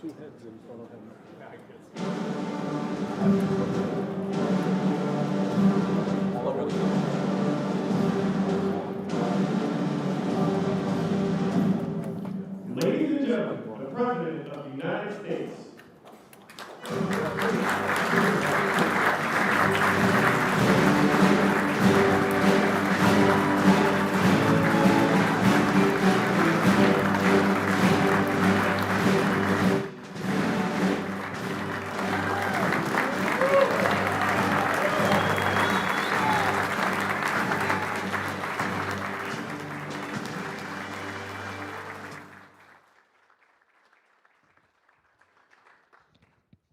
two heads in front of him. Ladies and gentlemen, the President of the United States.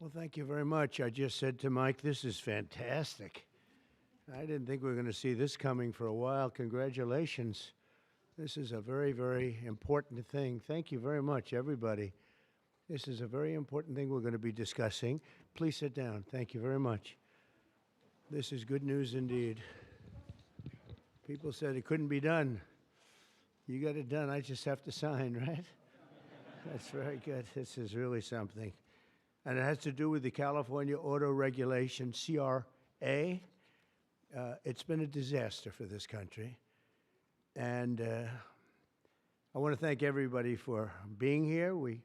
Well, thank you very much. I just said to Mike, this is fantastic. I didn't think we were going to see this coming for a while. Congratulations. This is a very, very important thing. Thank you very much, everybody. This is a very important thing we're going to be discussing. Please sit down. Thank you very much. This is good news indeed. People said it couldn't be done. You got it done. I just have to sign, right? That's very good. This is really something. And it has to do with the California Auto Regulation, CRA. It's been a disaster for this country. And I want to thank everybody for being here. We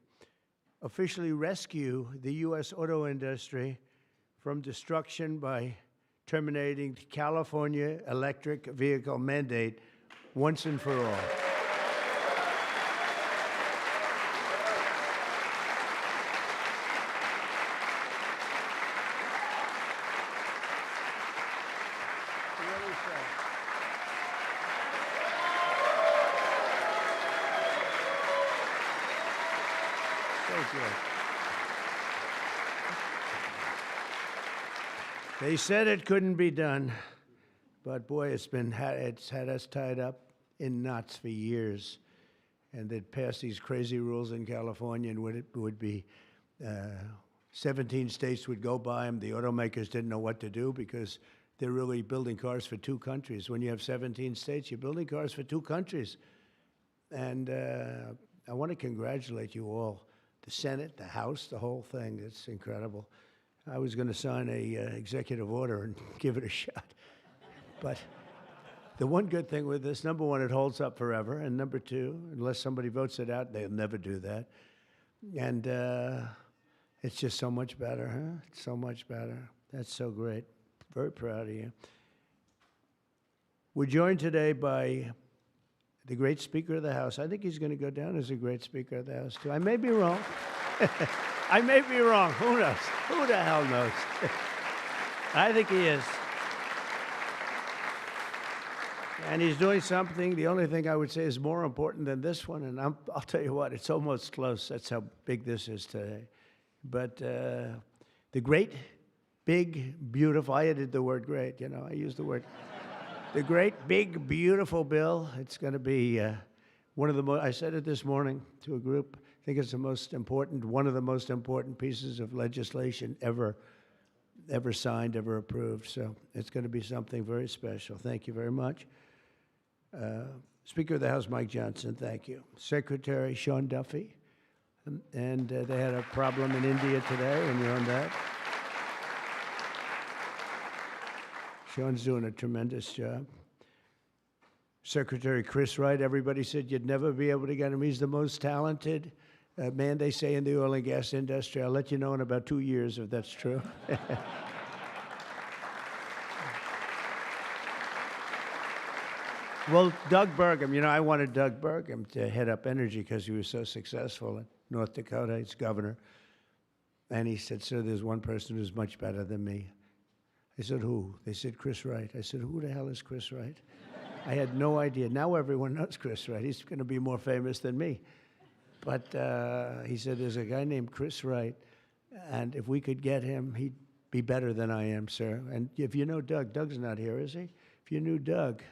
officially rescue the U.S. auto industry from destruction by terminating the California electric vehicle mandate once and for all. They said it couldn't be done, but boy, it's had us tied up in knots for years. And they'd pass these crazy rules in California, and would be 17 states would go by them. The automakers didn't know what to do because they're really building cars for two countries. When you have 17 states, you're building cars for two countries. And I want to congratulate you all, the Senate, the House, the whole thing. It's incredible. I was going to sign a executive order and give it a shot. But the one good thing with this, number one, it holds up forever. And number two, unless somebody votes it out, they'll never do that. And it's just so much better, huh? It's so much better. That's so great. Very proud of you. We're joined today by the great Speaker of the House. I think he's going to go down as a great Speaker of the House, too. I may be wrong. I may be wrong. Who knows? Who the hell knows? I think he is. And he's doing something, the only thing I would say is more important than this one, and I'll tell you what, it's almost close. That's how big this is today. But the great, big, beautiful, I added the word great, you know, I used the word. The great, big, beautiful bill. It's going to be one of the most, I said it this morning to a group, I think it's the most important, one of the most important pieces of legislation ever signed, ever approved. So it's going to be something very special. Thank you very much. Speaker of the House, Mike Johnson, thank you. Secretary Sean Duffy. And they had a problem in India today, and you're on that. Sean's doing a tremendous job. Secretary Chris Wright, everybody said you'd never be able to get him. He's the most talented man, they say, in the oil and gas industry. I'll let you know in about 2 years if that's true. Well, Doug Burgum, you know, I wanted Doug Burgum to head up energy because he was so successful in North Dakota. He's governor. And he said, sir, there's one person who's much better than me. I said, who? They said, Chris Wright. I said, who the hell is Chris Wright? I had no idea. Now everyone knows Chris Wright. He's going to be more famous than me. But he said, there's a guy named Chris Wright, and if we could get him, he'd be better than I am, sir. And if you know Doug, Doug's not here, is he? If you knew Doug,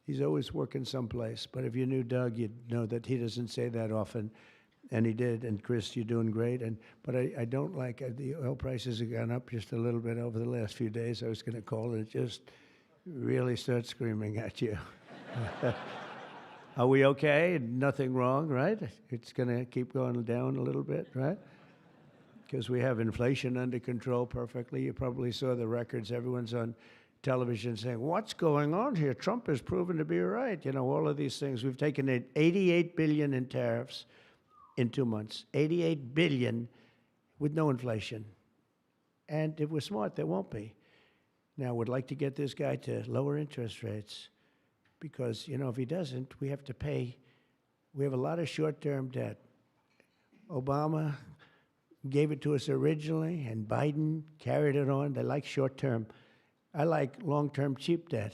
he's always working someplace. But if you knew Doug, you'd know that he doesn't say that often. And he did. And Chris, you're doing great. But I don't like the oil prices have gone up just a little bit over the last few days. I was going to call it, just really start screaming at you. Are we okay? Nothing wrong, right? It's going to keep going down a little bit, right? because we have inflation under control perfectly. You probably saw the records. Everyone's on television saying, what's going on here? Trump has proven to be right. You know, all of these things. We've taken in $88 billion in tariffs in 2 months. $88 billion with no inflation. And if we're smart, there won't be. Now, we'd like to get this guy to lower interest rates because, you know, if he doesn't, we have to pay. We have a lot of short-term debt. Obama gave it to us originally, and Biden carried it on. They like short-term. I like long-term cheap debt.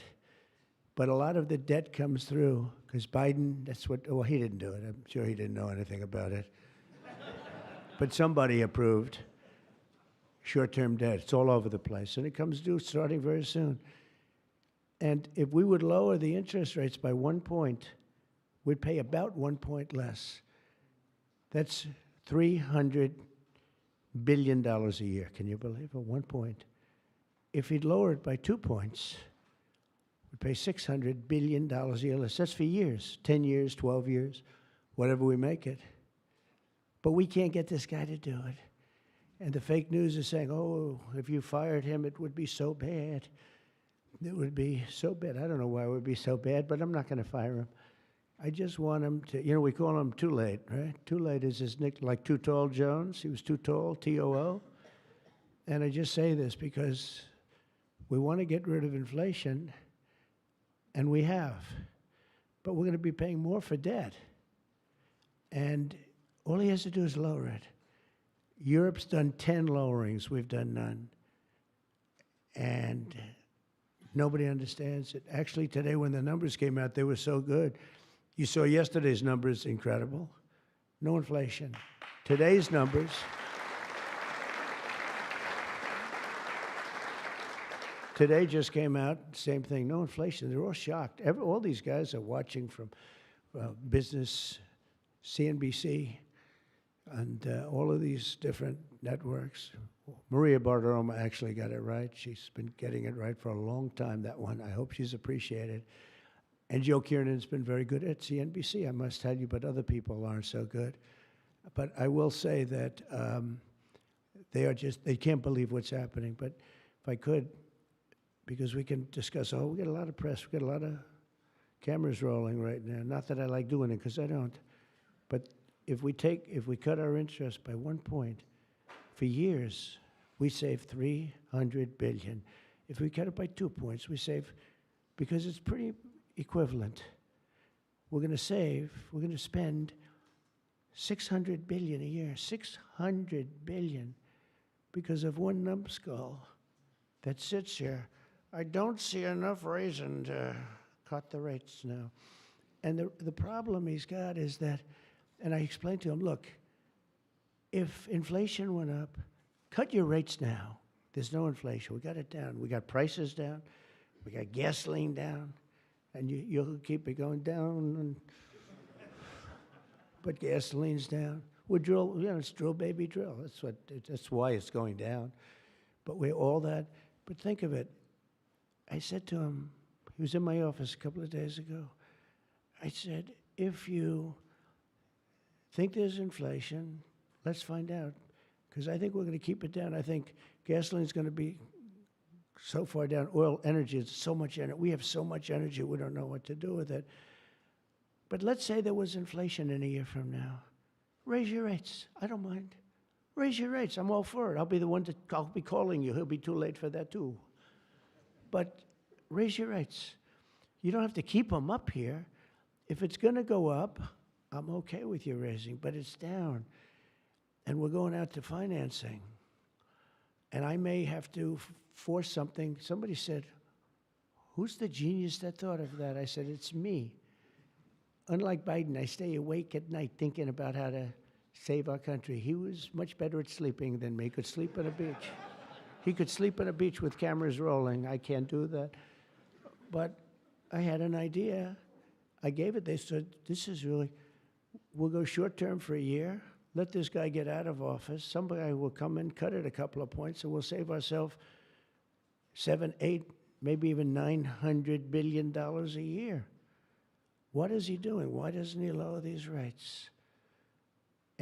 But a lot of the debt comes through because Biden, that's what, well, he didn't do it. I'm sure he didn't know anything about it. But somebody approved short-term debt. It's all over the place. And it comes due starting very soon. And if we would lower the interest rates by 1 point, we'd pay about 1 point less. That's $300 billion a year. Can you believe it? 1 point. If he'd lower it by 2 points, we'd pay $600 billion a year less. That's for years, 10 years, 12 years, whatever we make it. But we can't get this guy to do it. And the fake news is saying, oh, if you fired him, it would be so bad. It would be so bad. I don't know why it would be so bad, but I'm not going to fire him. I just want him to, you know, we call him Too Late, right? Too Late is his nickname, like Too Tall Jones. He was too tall, T-O-O. And I just say this because we want to get rid of inflation, and we have. But we're going to be paying more for debt. And all he has to do is lower it. Europe's done 10 lowerings. We've done none. And nobody understands it. Actually, today when the numbers came out, they were so good. You saw yesterday's numbers, incredible. No inflation. Today's numbers. Today just came out, same thing, no inflation. They're all shocked. All these guys are watching from business, CNBC, and all of these different networks. Maria Bartiromo actually got it right. She's been getting it right for a long time, that one. I hope she's appreciated. And Joe Kiernan's been very good at CNBC, I must tell you, but other people aren't so good. But I will say that they can't believe what's happening. But if I could, because we can discuss, we get a lot of press, we get a lot of cameras rolling right now. Not that I like doing it, because I don't. But if we cut our interest by 1 point, for years, we save $300 billion. If we cut it by 2 points, we save, because it's pretty equivalent. We're going to spend $600 billion a year, $600 billion, because of one numbskull that sits here. I don't see enough reason to cut the rates now. And the problem he's got is that, and I explained to him, look, if inflation went up, cut your rates now. There's no inflation. We got it down. We got prices down. We got gasoline down. And you'll keep it going down. And but gasoline's down. We drill, it's drill, baby, drill. That's why it's going down. But all that. But think of it. I said to him, he was in my office a couple of days ago. I said, if you think there's inflation, let's find out. Because I think we're going to keep it down. I think gasoline's going to be so far down. Oil, energy, is so much energy. We have so much energy, we don't know what to do with it. But let's say there was inflation in a year from now. Raise your rates. I don't mind. Raise your rates. I'm all for it. I'll be the one I'll be calling you. He'll be too late for that, too. But raise your rates. You don't have to keep them up here. If it's going to go up, I'm okay with you raising, but it's down. And we're going out to financing. And I may have to force something. Somebody said, who's the genius that thought of that? I said, it's me. Unlike Biden, I stay awake at night thinking about how to save our country. He was much better at sleeping than me. He could sleep on a beach. He could sleep on a beach with cameras rolling. I can't do that. But I had an idea. I gave it. They said, this is really, we'll go short term for a year. Let this guy get out of office. Somebody will come in, cut it a couple of points, and we'll save ourselves $7, $8, maybe even $900 billion a year. What is he doing? Why doesn't he lower these rates?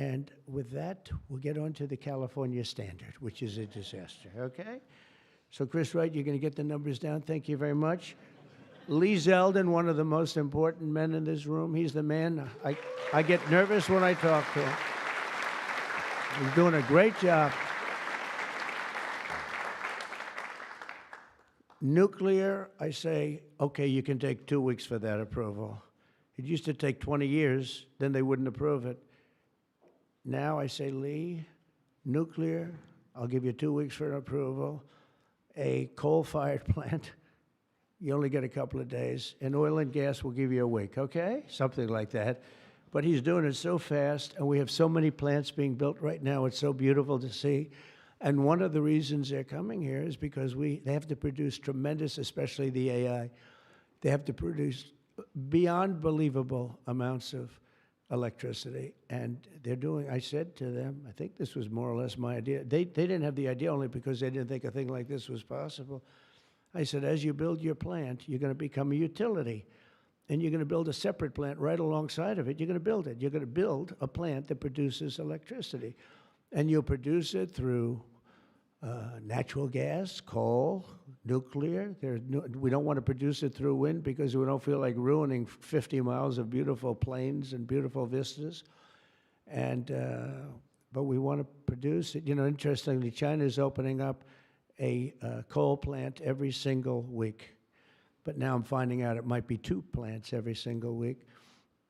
And with that, we'll get on to the California standard, which is a disaster, okay? So Chris Wright, you're going to get the numbers down. Thank you very much. Lee Zeldin, one of the most important men in this room. He's the man. I get nervous when I talk to him. He's doing a great job. Nuclear, I say, okay, you can take 2 weeks for that approval. It used to take 20 years, then they wouldn't approve it. Now I say, Lee, nuclear, I'll give you 2 weeks for an approval. A coal-fired plant, you only get a couple of days. And oil and gas will give you a week, okay? Something like that. But he's doing it so fast, and we have so many plants being built right now. It's so beautiful to see. And one of the reasons they're coming here is because they have to produce tremendous, especially the AI, they have to produce beyond believable amounts of electricity. And they're doing, I said to them, I think this was more or less my idea. They didn't have the idea only because they didn't think a thing like this was possible. I said, as you build your plant, you're going to become a utility. And you're going to build a separate plant right alongside of it. You're going to build it. You're going to build a plant that produces electricity. And you'll produce it through natural gas, coal, nuclear. We don't want to produce it through wind because we don't feel like ruining 50 miles of beautiful plains and beautiful vistas. And but we want to produce it. You know, interestingly, China is opening up a coal plant every single week. But now I'm finding out it might be 2 plants every single week.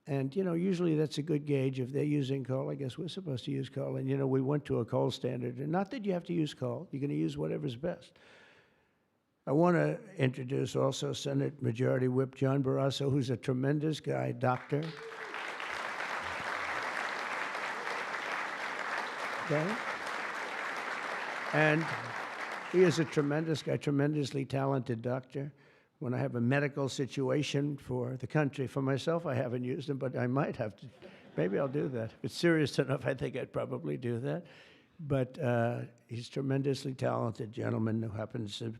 And, you know, usually that's a good gauge. If they're using coal, I guess we're supposed to use coal. And, you know, we went to a coal standard. And not that you have to use coal. You're going to use whatever's best. I want to introduce also Senate Majority Whip John Barrasso, who's a tremendous guy, doctor. Okay? And he is a tremendous guy, tremendously talented doctor. When I have a medical situation for the country, for myself, I haven't used him, but I might have to. Maybe I'll do that. If it's serious enough, I think I'd probably do that. But he's a tremendously talented gentleman who happens to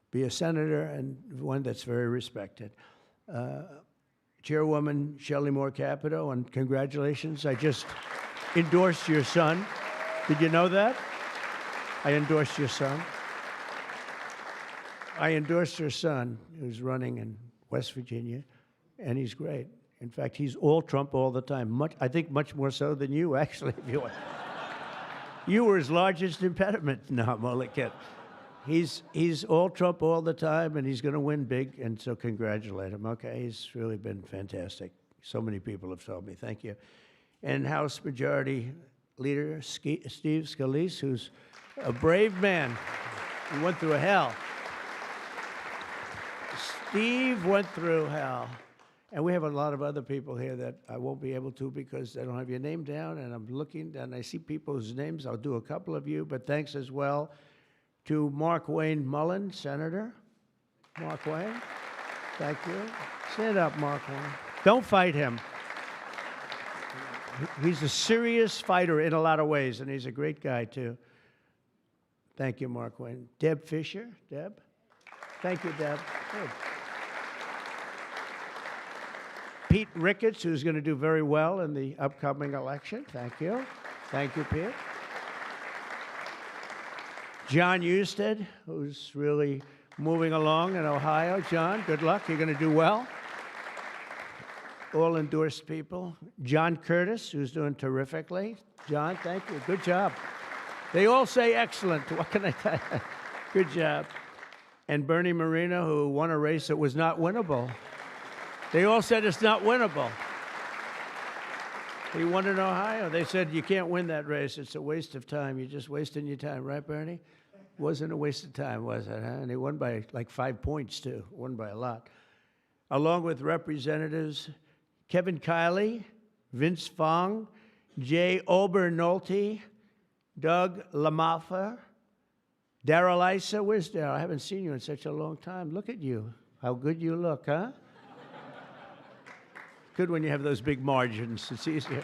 be a senator and one that's very respected. Chairwoman Shelley Moore Capito, and congratulations. I just endorsed your son. Did you know that? I endorsed your son. I endorsed your son, who's running in West Virginia, and he's great. In fact, he's all Trump all the time. I think much more so than you, actually. If you want. You were his largest impediment. No, I'm only kidding. He's all Trump all the time, and he's going to win big, and so congratulate him, okay? He's really been fantastic. So many people have told me. Thank you. And House Majority Leader Steve Scalise, who's a brave man. He went through hell. Steve went through hell. And we have a lot of other people here that I won't be able to because I don't have your name down, and I'm looking, and I see people whose names. I'll do a couple of you, but thanks as well to Mark Wayne Mullen, Senator. Mark Wayne, thank you. Stand up, Mark Wayne. Don't fight him. He's a serious fighter in a lot of ways, and he's a great guy, too. Thank you, Mark Wayne. Deb Fisher. Deb? Thank you, Deb. Good. Pete Ricketts, who's going to do very well in the upcoming election. Thank you. Thank you, Pete. John Husted, who's really moving along in Ohio. John, good luck. You're going to do well. All endorsed people. John Curtis, who's doing terrifically. John, thank you. Good job. They all say excellent. What can I tell you? Good job. And Bernie Moreno, who won a race that was not winnable. They all said it's not winnable. He won in Ohio. They said, you can't win that race. It's a waste of time. You're just wasting your time. Right, Bernie? Wasn't a waste of time, was it? Huh? And he won by like 5 points, too. Won by a lot. Along with Representatives Kevin Kiley, Vince Fong, Jay Obernolte, Doug LaMalfa, Darrell Issa. Where's Darrell? I haven't seen you in such a long time. Look at you. How good you look, huh? Good when you have those big margins. It's easier.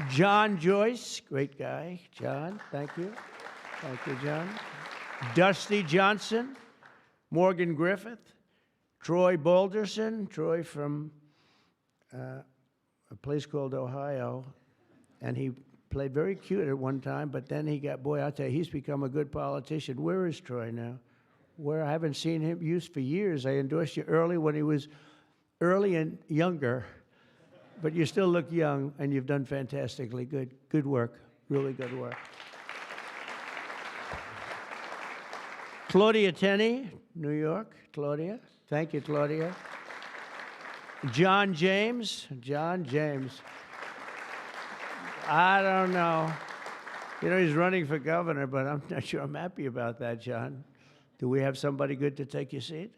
John Joyce, great guy. John, thank you. Thank you, John. Dusty Johnson, Morgan Griffith, Troy Balderson, Troy from a place called Ohio, and he played very cute at one time, but then he got, boy, I'll tell you, he's become a good politician. Where is Troy now? Where I haven't seen him used for years. I endorsed you early when he was early and younger, but you still look young, and you've done fantastically good. Good work, really good work. Claudia Tenney, New York. Claudia, thank you, Claudia. John James, I don't know. You know, he's running for governor, but I'm not sure I'm happy about that, John. Do we have somebody good to take your seat?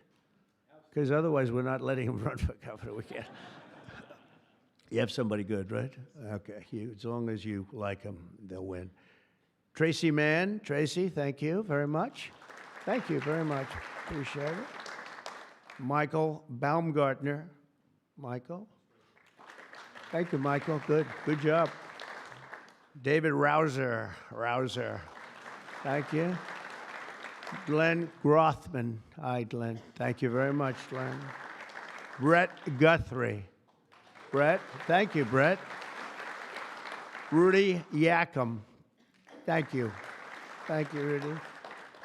Because otherwise we're not letting him run for governor. We can't. You have somebody good, right? Okay, as long as you like him, they'll win. Tracy Mann, Tracy, thank you very much. Thank you very much, appreciate it. Michael Baumgartner, Michael. Thank you, Michael, good job. David Rouser, thank you. Glenn Grothman, hi, Glenn. Thank you very much, Glenn. Brett Guthrie. Brett, thank you, Brett. Rudy Yackham, thank you. Thank you, Rudy.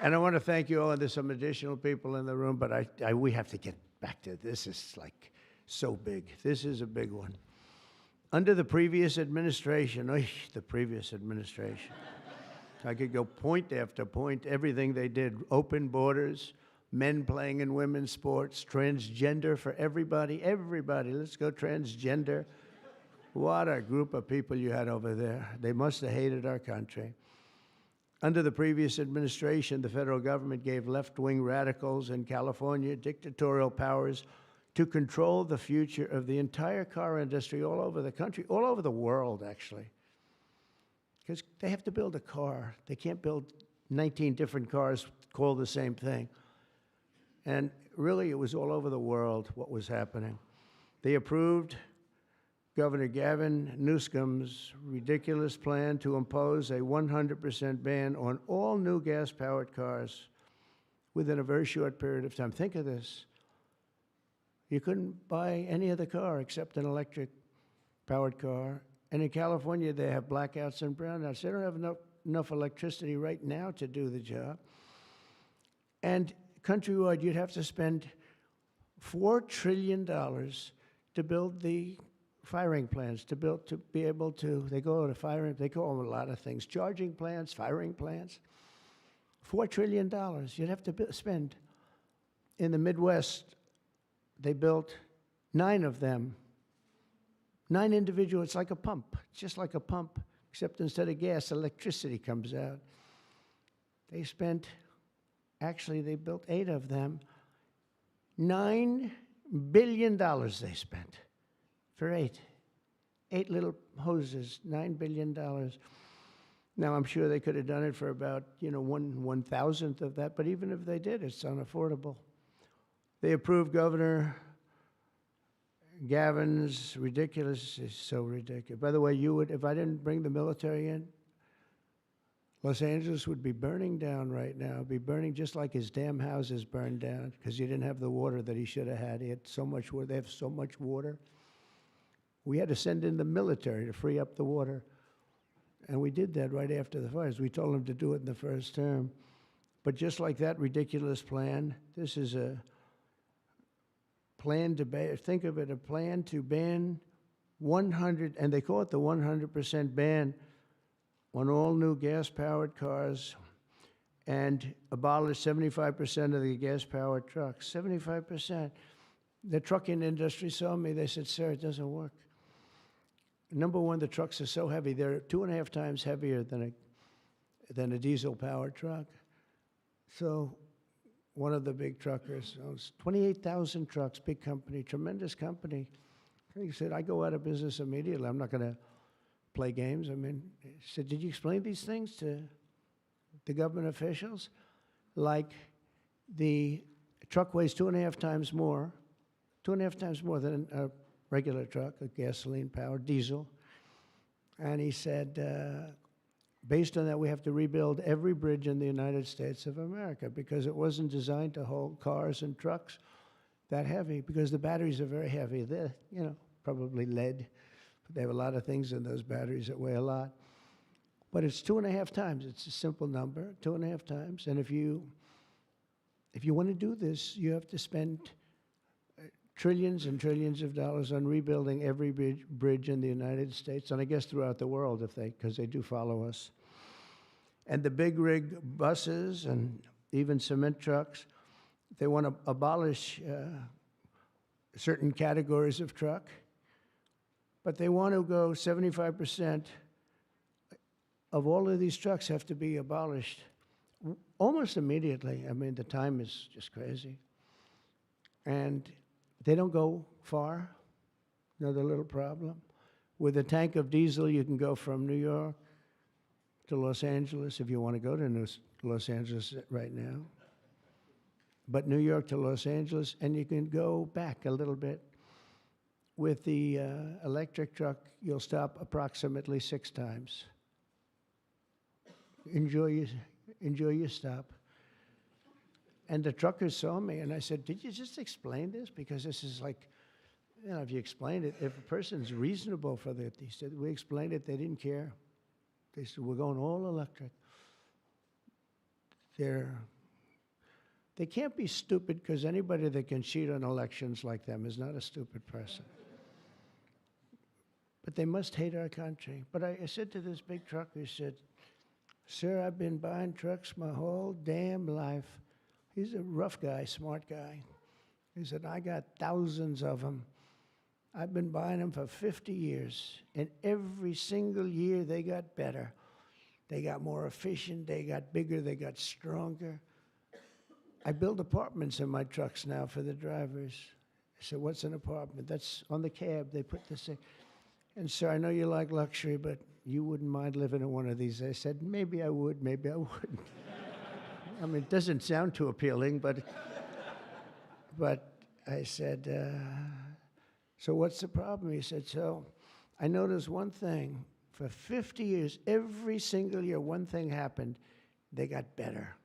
And I want to thank you all, and there's some additional people in the room, but we have to get back to this. Is like so big. This is a big one. Under the previous administration, I could go point after point, everything they did, open borders, men playing in women's sports, transgender for everybody, let's go transgender. What a group of people you had over there. They must have hated our country. Under the previous administration, the federal government gave left-wing radicals in California dictatorial powers to control the future of the entire car industry all over the country, all over the world, actually. Because they have to build a car. They can't build 19 different cars called the same thing. And really, it was all over the world what was happening. They approved Governor Gavin Newsom's ridiculous plan to impose a 100% ban on all new gas-powered cars within a very short period of time. Think of this. You couldn't buy any other car except an electric-powered car. And in California, they have blackouts and brownouts. They don't have enough electricity right now to do the job. And countrywide, you'd have to spend $4 trillion to build the firing plants, to be able to, they call them a lot of things, charging plants, firing plants. $4 trillion you'd have to spend. In the Midwest, they built 9 of them. 9 individual, it's like a pump, just like a pump, except instead of gas, electricity comes out. They built 8 of them. $9 billion they spent for 8 little hoses, $9 billion. Now, I'm sure they could have done it for about, 1/1000th of that, but even if they did, it's unaffordable. They approved Governor Gavin's ridiculous, it's so ridiculous. By the way, if I didn't bring the military in, Los Angeles would be burning down right now. It'd be burning just like his damn houses burned down because he didn't have the water that he should have had. He had so much water. They have so much water. We had to send in the military to free up the water. And we did that right after the fires. We told them to do it in the first term. But just like that ridiculous plan, this is a plan to ban, think of it, a plan to ban 100, and they call it the 100% ban on all new gas-powered cars and abolish 75% of the gas-powered trucks. 75%. The trucking industry saw me. They said, sir, it doesn't work. Number one, the trucks are so heavy. They're 2.5 times heavier than a diesel-powered truck. So one of the big truckers owns 28,000 trucks, big company, tremendous company. He said, I go out of business immediately. I'm not going to play games. I mean, he said, did you explain these things to the government officials? Like the truck weighs 2.5 times more than a regular truck, a gasoline-powered diesel. And he said, based on that, we have to rebuild every bridge in the United States of America because it wasn't designed to hold cars and trucks that heavy because the batteries are very heavy. They're, probably lead. They have a lot of things in those batteries that weigh a lot. But it's 2.5 times. It's a simple number, 2.5 times. And if you want to do this, you have to spend trillions and trillions of dollars on rebuilding every bridge in the United States, and I guess throughout the world, because they do follow us. And the big rig buses and even cement trucks, they want to abolish certain categories of truck, but they want to go 75% of all of these trucks have to be abolished almost immediately. I mean, the time is just crazy. And they don't go far. Another little problem. With a tank of diesel, you can go from New York to Los Angeles if you want to go to Los Angeles right now. But New York to Los Angeles, and you can go back a little bit. With the electric truck, you'll stop approximately 6 times. Enjoy your stop. And the truckers saw me, and I said, did you just explain this? Because this is like, you know, if you explain it, if a person's reasonable for that, he said, we explained it, they didn't care. They said, we're going all electric. They can't be stupid, because anybody that can cheat on elections like them is not a stupid person. But they must hate our country. But I said to this big trucker, he said, sir, I've been buying trucks my whole damn life. He's a rough guy, smart guy. He said, I got thousands of them. I've been buying them for 50 years, and every single year they got better. They got more efficient, they got bigger, they got stronger. I build apartments in my trucks now for the drivers. I said, what's an apartment? That's on the cab, they put this in. And sir, I know you like luxury, but you wouldn't mind living in one of these. I said, maybe I would, maybe I wouldn't. I mean, it doesn't sound too appealing, but I said, so what's the problem? He said, so I noticed one thing. For 50 years, every single year, one thing happened. They got better.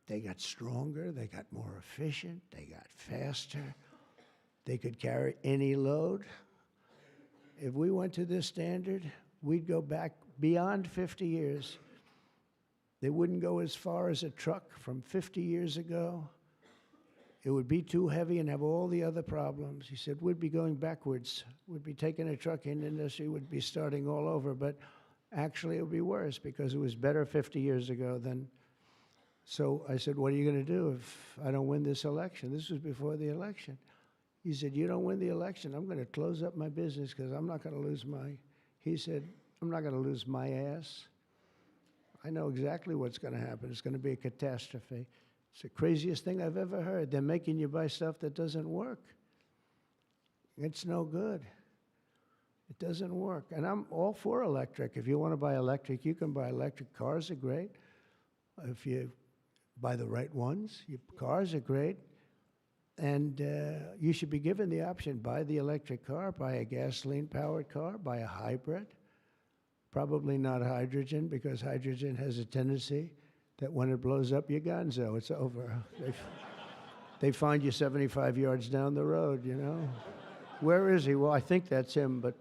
They got stronger. They got more efficient. They got faster. They could carry any load. If we went to this standard, we'd go back beyond 50 years. They wouldn't go as far as a truck from 50 years ago. It would be too heavy and have all the other problems. He said, we'd be going backwards. We'd be taking a trucking industry, would be starting all over, but actually it would be worse because it was better 50 years ago than. So I said, what are you going to do if I don't win this election? This was before the election. He said, you don't win the election, I'm going to close up my business because I'm not going to lose he said, I'm not going to lose my ass. I know exactly what's going to happen. It's going to be a catastrophe. It's the craziest thing I've ever heard. They're making you buy stuff that doesn't work. It's no good. It doesn't work. And I'm all for electric. If you want to buy electric, you can buy electric. Cars are great. If you buy the right ones, cars are great. And you should be given the option, buy the electric car, buy a gasoline-powered car, buy a hybrid. Probably not hydrogen, because hydrogen has a tendency that when it blows up, you're gonzo. It's over. They find you 75 yards down the road, you know. Where is he? Well, I think that's him, but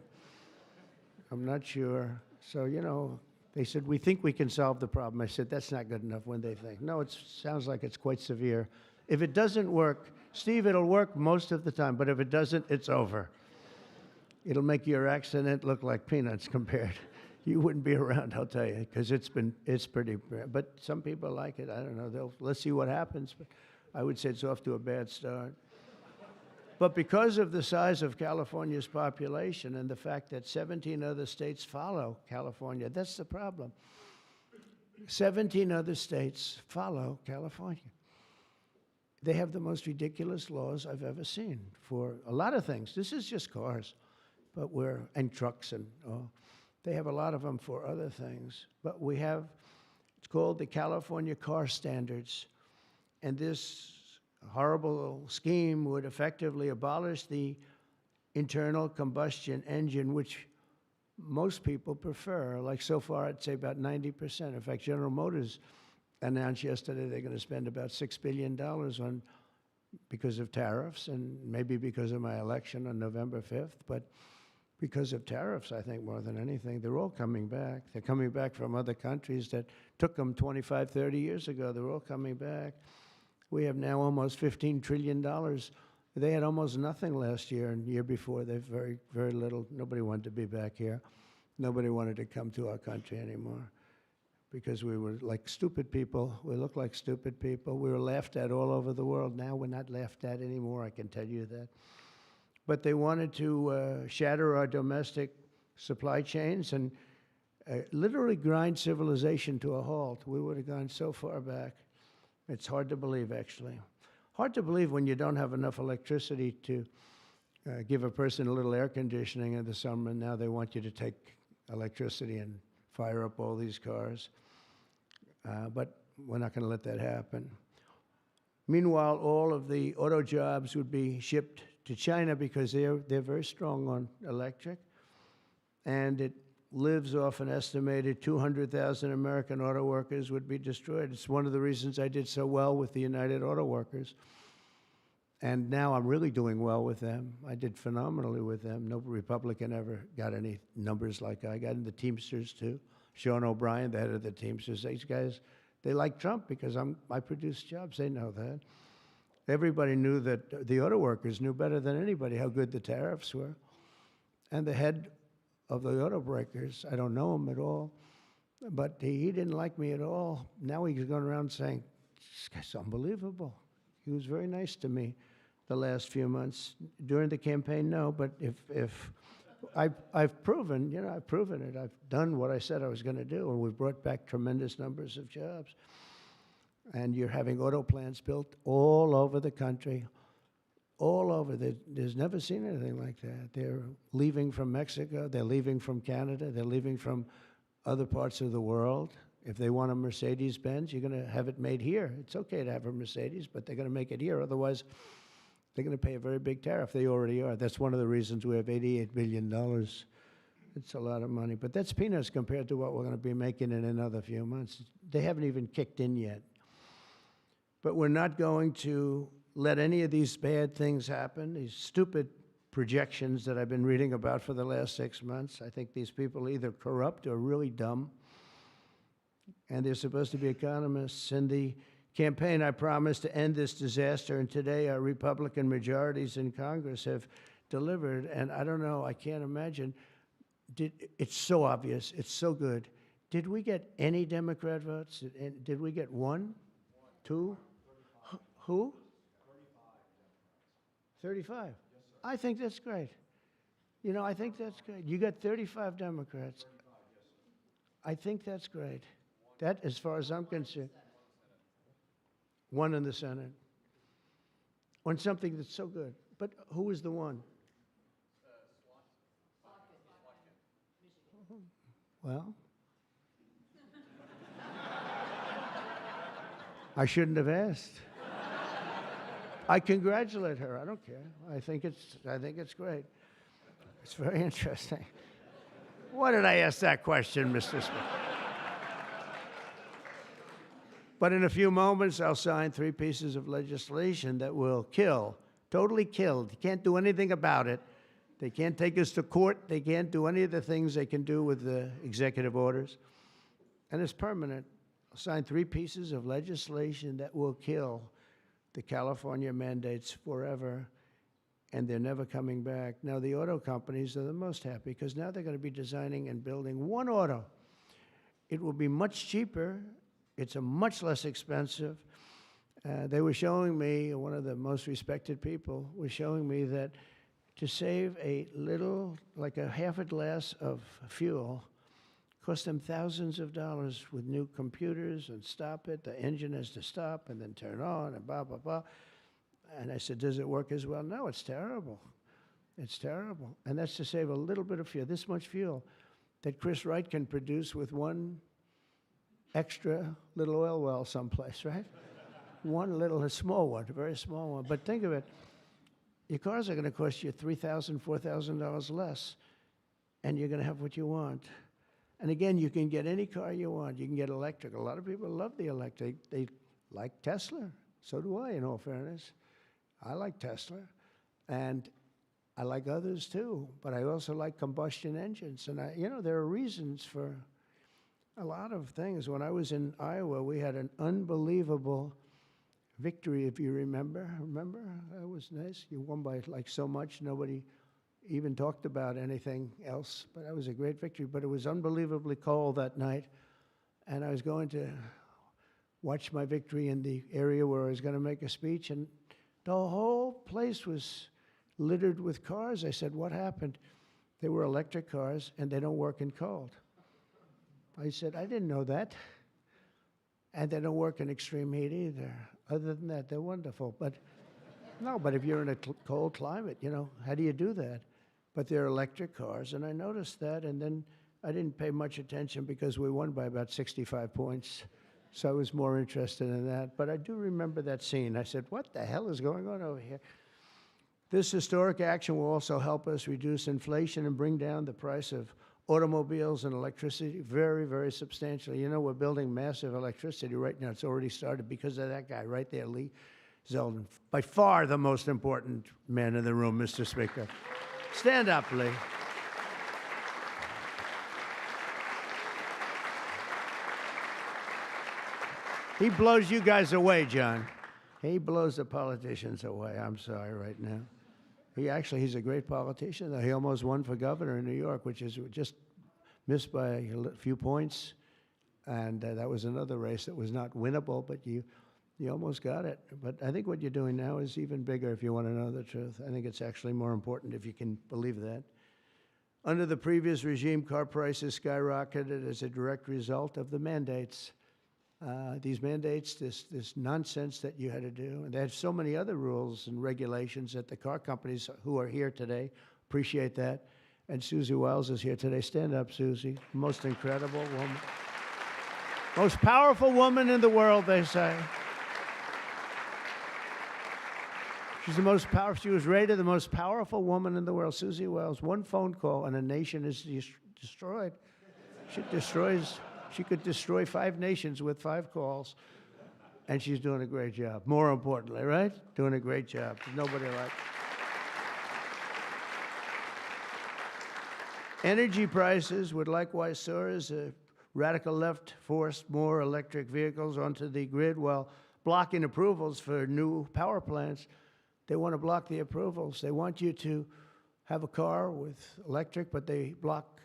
I'm not sure. So, you know, they said, we think we can solve the problem. I said, that's not good enough when they think. No, it sounds like it's quite severe. If it doesn't work, Steve, it'll work most of the time, but if it doesn't, it's over. It'll make your accident look like peanuts compared. You wouldn't be around, I'll tell you, because it's pretty bad. But some people like it. I don't know. Let's see what happens. But I would say it's off to a bad start. But because of the size of California's population and the fact that 17 other states follow California, that's the problem. 17 other states follow California. They have the most ridiculous laws I've ever seen for a lot of things. This is just cars, and trucks and they have a lot of them for other things. But it's called the California Car Standards. And this horrible scheme would effectively abolish the internal combustion engine, which most people prefer. Like so far, I'd say about 90%. In fact, General Motors announced yesterday they're going to spend about $6 billion because of tariffs and maybe because of my election on November 5th. But because of tariffs, I think, more than anything. They're all coming back. They're coming back from other countries that took them 25, 30 years ago. They're all coming back. We have now almost $15 trillion. They had almost nothing last year, and the year before, they very, very little. Nobody wanted to be back here. Nobody wanted to come to our country anymore because we were like stupid people. We looked like stupid people. We were laughed at all over the world. Now we're not laughed at anymore, I can tell you that. But they wanted to shatter our domestic supply chains and literally grind civilization to a halt. We would have gone so far back. It's hard to believe, actually. Hard to believe when you don't have enough electricity to give a person a little air conditioning in the summer, and now they want you to take electricity and fire up all these cars. But we're not going to let that happen. Meanwhile, all of the auto jobs would be shipped to China because they're very strong on electric, and it lives off an estimated 200,000 American auto workers would be destroyed. It's one of the reasons I did so well with the United Auto Workers, and now I'm really doing well with them. I did phenomenally with them. No Republican ever got any numbers like I got. And the Teamsters too. Sean O'Brien, the head of the Teamsters, these guys, they like Trump because I produce jobs. They know that. Everybody knew that, the auto workers knew better than anybody how good the tariffs were. And the head of the auto breakers, I don't know him at all, but he didn't like me at all. Now he's going around saying, this guy's unbelievable. He was very nice to me the last few months. During the campaign, no, but if I've proven, I've proven it. I've done what I said I was going to do, and we've brought back tremendous numbers of jobs. And you're having auto plants built all over the country, all over. There's never seen anything like that. They're leaving from Mexico. They're leaving from Canada. They're leaving from other parts of the world. If they want a Mercedes-Benz, you're going to have it made here. It's okay to have a Mercedes, but they're going to make it here. Otherwise, they're going to pay a very big tariff. They already are. That's one of the reasons we have $88 billion. It's a lot of money. But that's peanuts compared to what we're going to be making in another few months. They haven't even kicked in yet. But we're not going to let any of these bad things happen, these stupid projections that I've been reading about for the last 6 months. I think these people are either corrupt or really dumb. And they're supposed to be economists. In the campaign, I promised to end this disaster, and today our Republican majorities in Congress have delivered. And I don't know, I can't imagine. It's so obvious. It's so good. Did we get any Democrat votes? Did we get one? Two? Who? 35. Yes, sir. I think that's great. I think that's great. You got 35 Democrats. 35, yes, sir. I think that's great. That, as far as I'm concerned, one in the Senate. On something that's so good. But who is the one? Well, I shouldn't have asked. I congratulate her. I don't care. I think it's great. It's very interesting. Why did I ask that question, Mr. Smith? But in a few moments, I'll sign 3 pieces of legislation that will kill, totally kill. You can't do anything about it. They can't take us to court. They can't do any of the things they can do with the executive orders. And it's permanent. I'll sign 3 pieces of legislation that will kill the California mandates forever, and they're never coming back. Now, the auto companies are the most happy because now they're going to be designing and building one auto. It will be much cheaper. It's a much less expensive. They were showing me, one of the most respected people was showing me that to save a little, like a half a glass of fuel, cost them thousands of dollars with new computers and stop it. The engine has to stop and then turn on and blah, blah, blah. And I said, does it work as well? No, it's terrible. It's terrible. And that's to save a little bit of fuel, this much fuel that Chris Wright can produce with one extra little oil well someplace, right? One little, a small one, a very small one. But think of it. Your cars are going to cost you $3,000, $4,000 less, and you're going to have what you want. And again, you can get any car you want. You can get electric. A lot of people love the electric. They like Tesla. So do I, in all fairness. I like Tesla. And I like others too, but I also like combustion engines. And there are reasons for a lot of things. When I was in Iowa, we had an unbelievable victory, if you remember. Remember? That was nice. You won by like so much, nobody even talked about anything else. But that was a great victory. But it was unbelievably cold that night. And I was going to watch my victory in the area where I was going to make a speech. And the whole place was littered with cars. I said, what happened? They were electric cars, and they don't work in cold. I said, I didn't know that. And they don't work in extreme heat either. Other than that, they're wonderful. But no, but if you're in a cold climate, how do you do that? But they're electric cars, and I noticed that, and then I didn't pay much attention because we won by about 65 points. So I was more interested in that. But I do remember that scene. I said, what the hell is going on over here? This historic action will also help us reduce inflation and bring down the price of automobiles and electricity very, very substantially. We're building massive electricity right now. It's already started because of that guy right there, Lee Zeldin. By far the most important man in the room, Mr. Speaker. Stand up, Lee. He blows you guys away, John. He blows the politicians away. I'm sorry right now. He's a great politician, though. He almost won for governor in New York, which is just missed by a few points. And that was another race that was not winnable, but you almost got it. But I think what you're doing now is even bigger if you want to know the truth. I think it's actually more important if you can believe that. Under the previous regime, car prices skyrocketed as a direct result of the mandates. These mandates, this nonsense that you had to do. And they had so many other rules and regulations that the car companies who are here today appreciate that. And Susie Wiles is here today. Stand up, Susie. Most incredible woman. Most powerful woman in the world, they say. She's the most powerful. She was rated the most powerful woman in the world. Susie Wiles. One phone call and a nation is destroyed. She could destroy 5 nations with 5 calls, and she's doing a great job. More importantly, right? Doing a great job. There's nobody like her. Energy prices would likewise soar as the radical left forced more electric vehicles onto the grid while blocking approvals for new power plants. They want to block the approvals. They want you to have a car with electric, but they block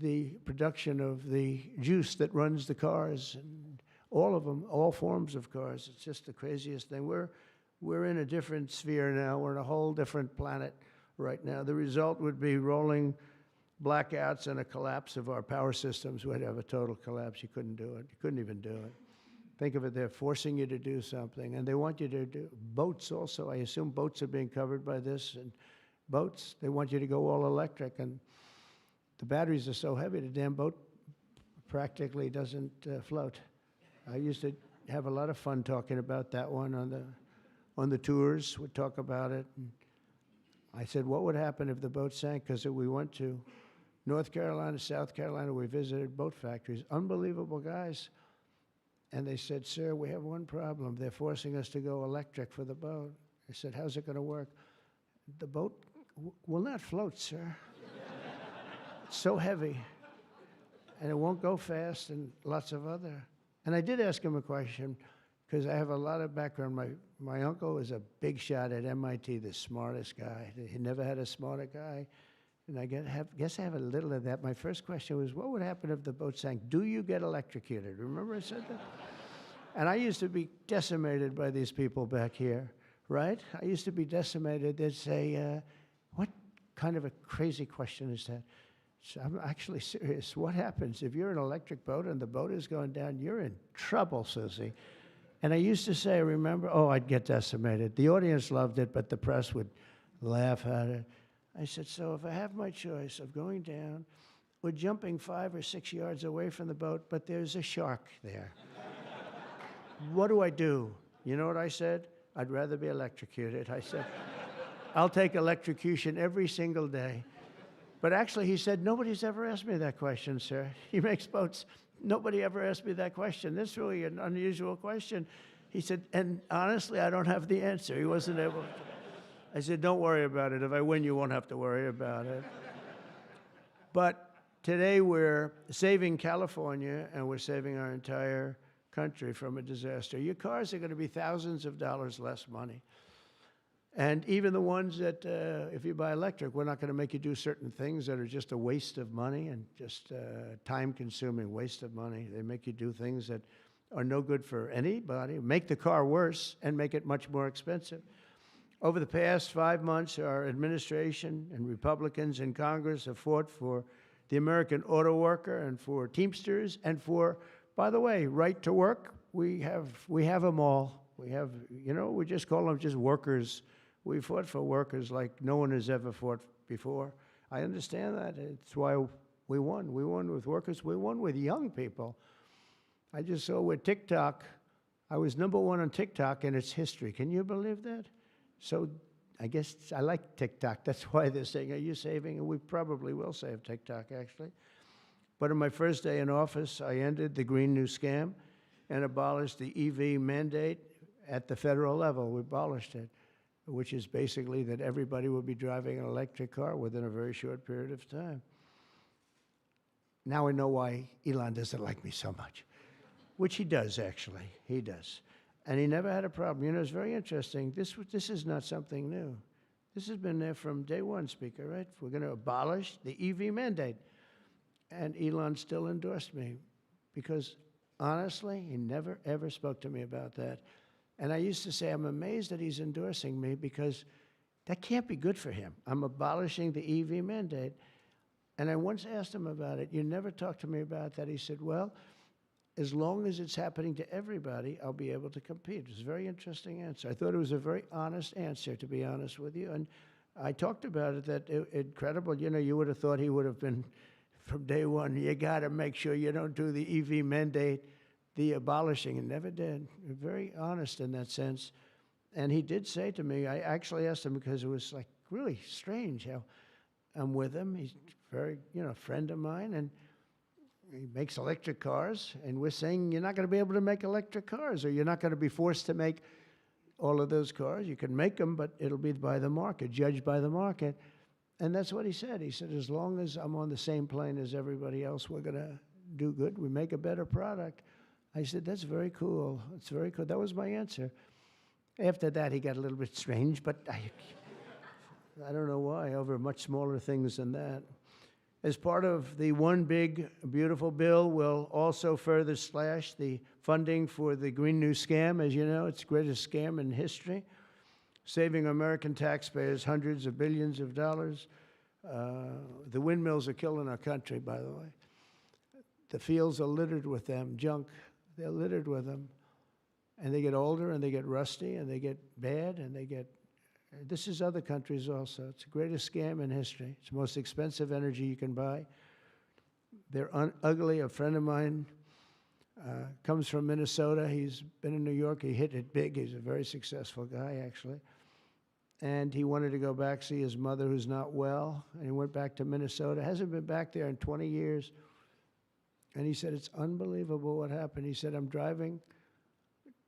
the production of the juice that runs the cars, and all of them, all forms of cars. It's just the craziest thing. We're in a different sphere now. We're in a whole different planet right now. The result would be rolling blackouts and a collapse of our power systems. We'd have a total collapse. You couldn't do it. You couldn't even do it. Think of it, they're forcing you to do something, and they want you to do boats also. I assume boats are being covered by this, and boats, they want you to go all electric, and the batteries are so heavy, the damn boat practically doesn't float. I used to have a lot of fun talking about that one on the tours. We'd talk about it. And I said, what would happen if the boat sank? Because we went to North Carolina, South Carolina. We visited boat factories. Unbelievable guys. And they said, sir, we have one problem. They're forcing us to go electric for the boat. I said, how's it going to work? The boat will not float, sir. It's so heavy, and it won't go fast, and lots of other. And I did ask him a question, because I have a lot of background. My uncle was a big shot at MIT, the smartest guy. He never had a smarter guy. And I guess I have a little of that. My first question was, what would happen if the boat sank? Do you get electrocuted? Remember I said that? And I used to be decimated by these people back here, right? I used to be decimated. They'd say, what kind of a crazy question is that? So I'm actually serious. What happens if you're an electric boat and the boat is going down? You're in trouble, Susie. And I used to say, remember, I'd get decimated. The audience loved it, but the press would laugh at it. I said, so if I have my choice of going down or jumping 5 or 6 yards away from the boat, but there's a shark there, what do I do? You know what I said? I'd rather be electrocuted. I said, I'll take electrocution every single day. But actually, he said, nobody's ever asked me that question, sir. He makes boats. Nobody ever asked me that question. That's really an unusual question. He said, and honestly, I don't have the answer. He wasn't able to. I said, don't worry about it. If I win, you won't have to worry about it. But today we're saving California and we're saving our entire country from a disaster. Your cars are going to be thousands of dollars less money. And even the ones that, if you buy electric, we're not going to make you do certain things that are just a waste of money and just time-consuming waste of money. They make you do things that are no good for anybody, make the car worse, and make it much more expensive. Over the past 5 months, our administration and Republicans in Congress have fought for the American auto worker and for Teamsters and for, by the way, right to work. We have them all. We have, we just call them just workers. We fought for workers like no one has ever fought before. I understand that. It's why we won. We won with workers. We won with young people. I just saw with TikTok, I was #1 on TikTok in its history. Can you believe that? So I guess I like TikTok. That's why they're saying, are you saving? And we probably will save TikTok, actually. But on my first day in office, I ended the Green New Scam and abolished the EV mandate at the federal level. We abolished it, which is basically that everybody will be driving an electric car within a very short period of time. Now I know why Elon doesn't like me so much, which he does, actually. He does. And he never had a problem. It's very interesting. This is not something new. This has been there from day one, Speaker, right? We're going to abolish the EV mandate. And Elon still endorsed me because, honestly, he never, ever spoke to me about that. And I used to say, I'm amazed that he's endorsing me because that can't be good for him. I'm abolishing the EV mandate. And I once asked him about it. You never talked to me about that. He said, well, as long as it's happening to everybody, I'll be able to compete. It was a very interesting answer. I thought it was a very honest answer, to be honest with you. And I talked about it, that incredible. You would have thought he would have been, from day one, you got to make sure you don't do the EV mandate, the abolishing, and never did. Very honest in that sense. And he did say to me, I actually asked him because it was like really strange how I'm with him. He's very, a friend of mine, and he makes electric cars, and we're saying you're not going to be able to make electric cars, or you're not going to be forced to make all of those cars. You can make them, but it'll be by the market, judged by the market. And that's what he said. He said, as long as I'm on the same plane as everybody else, we're going to do good. We make a better product. I said, that's very cool. It's very cool. That was my answer. After that, he got a little bit strange, but I don't know why, over much smaller things than that. As part of the One Big Beautiful Bill, we'll also further slash the funding for the Green New Scam. As you know, it's the greatest scam in history, saving American taxpayers hundreds of billions of dollars. The windmills are killing our country, by the way. The fields are littered with them, junk. They're littered with them. And they get older, and they get rusty, and they get bad, and they get... This is other countries also. It's the greatest scam in history. It's the most expensive energy you can buy. They're ugly. A friend of mine comes from Minnesota. He's been in New York. He hit it big. He's a very successful guy, actually. And he wanted to go back, see his mother who's not well. And he went back to Minnesota. Hasn't been back there in 20 years. And he said, it's unbelievable what happened. He said, I'm driving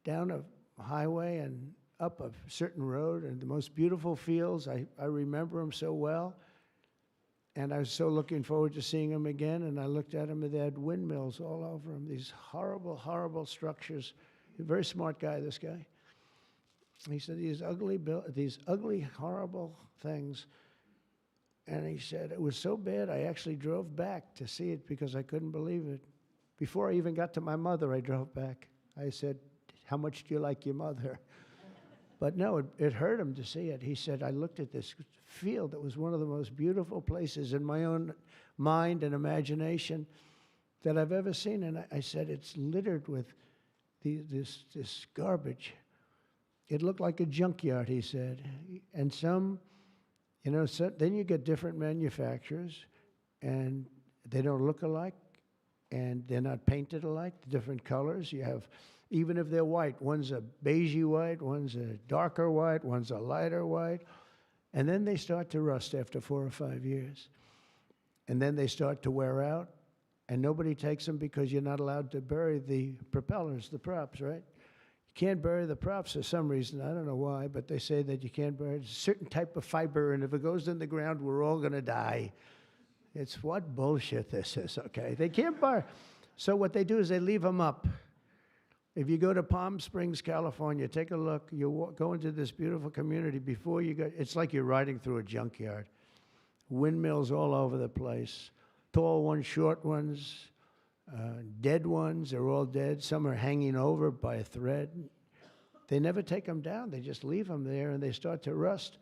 down a highway and up a certain road, and the most beautiful fields. I remember them so well. And I was so looking forward to seeing them again. And I looked at them, and they had windmills all over them, these horrible, horrible structures. A very smart guy, this guy. He said, these ugly, horrible things. And he said, it was so bad, I actually drove back to see it because I couldn't believe it. Before I even got to my mother, I drove back. I said, how much do you like your mother? But no, it hurt him to see it. He said, I looked at this field that was one of the most beautiful places in my own mind and imagination that I've ever seen. And I said, it's littered with this garbage. It looked like a junkyard, he said. And some, then you get different manufacturers, and they don't look alike, and they're not painted alike, different colors. You have... Even if they're white, one's a beigey white, one's a darker white, one's a lighter white. And then they start to rust after 4 or 5 years. And then they start to wear out, and nobody takes them because you're not allowed to bury the propellers, the props, right? You can't bury the props for some reason. I don't know why, but they say that you can't bury a certain type of fiber, and if it goes in the ground, we're all going to die. It's what bullshit this is, okay? They can't bury. So what they do is they leave them up. If you go to Palm Springs, California, take a look. You go into this beautiful community. Before you go, it's like you're riding through a junkyard. Windmills all over the place. Tall ones, short ones, dead ones. They're all dead. Some are hanging over by a thread. They never take them down. They just leave them there, and they start to rust.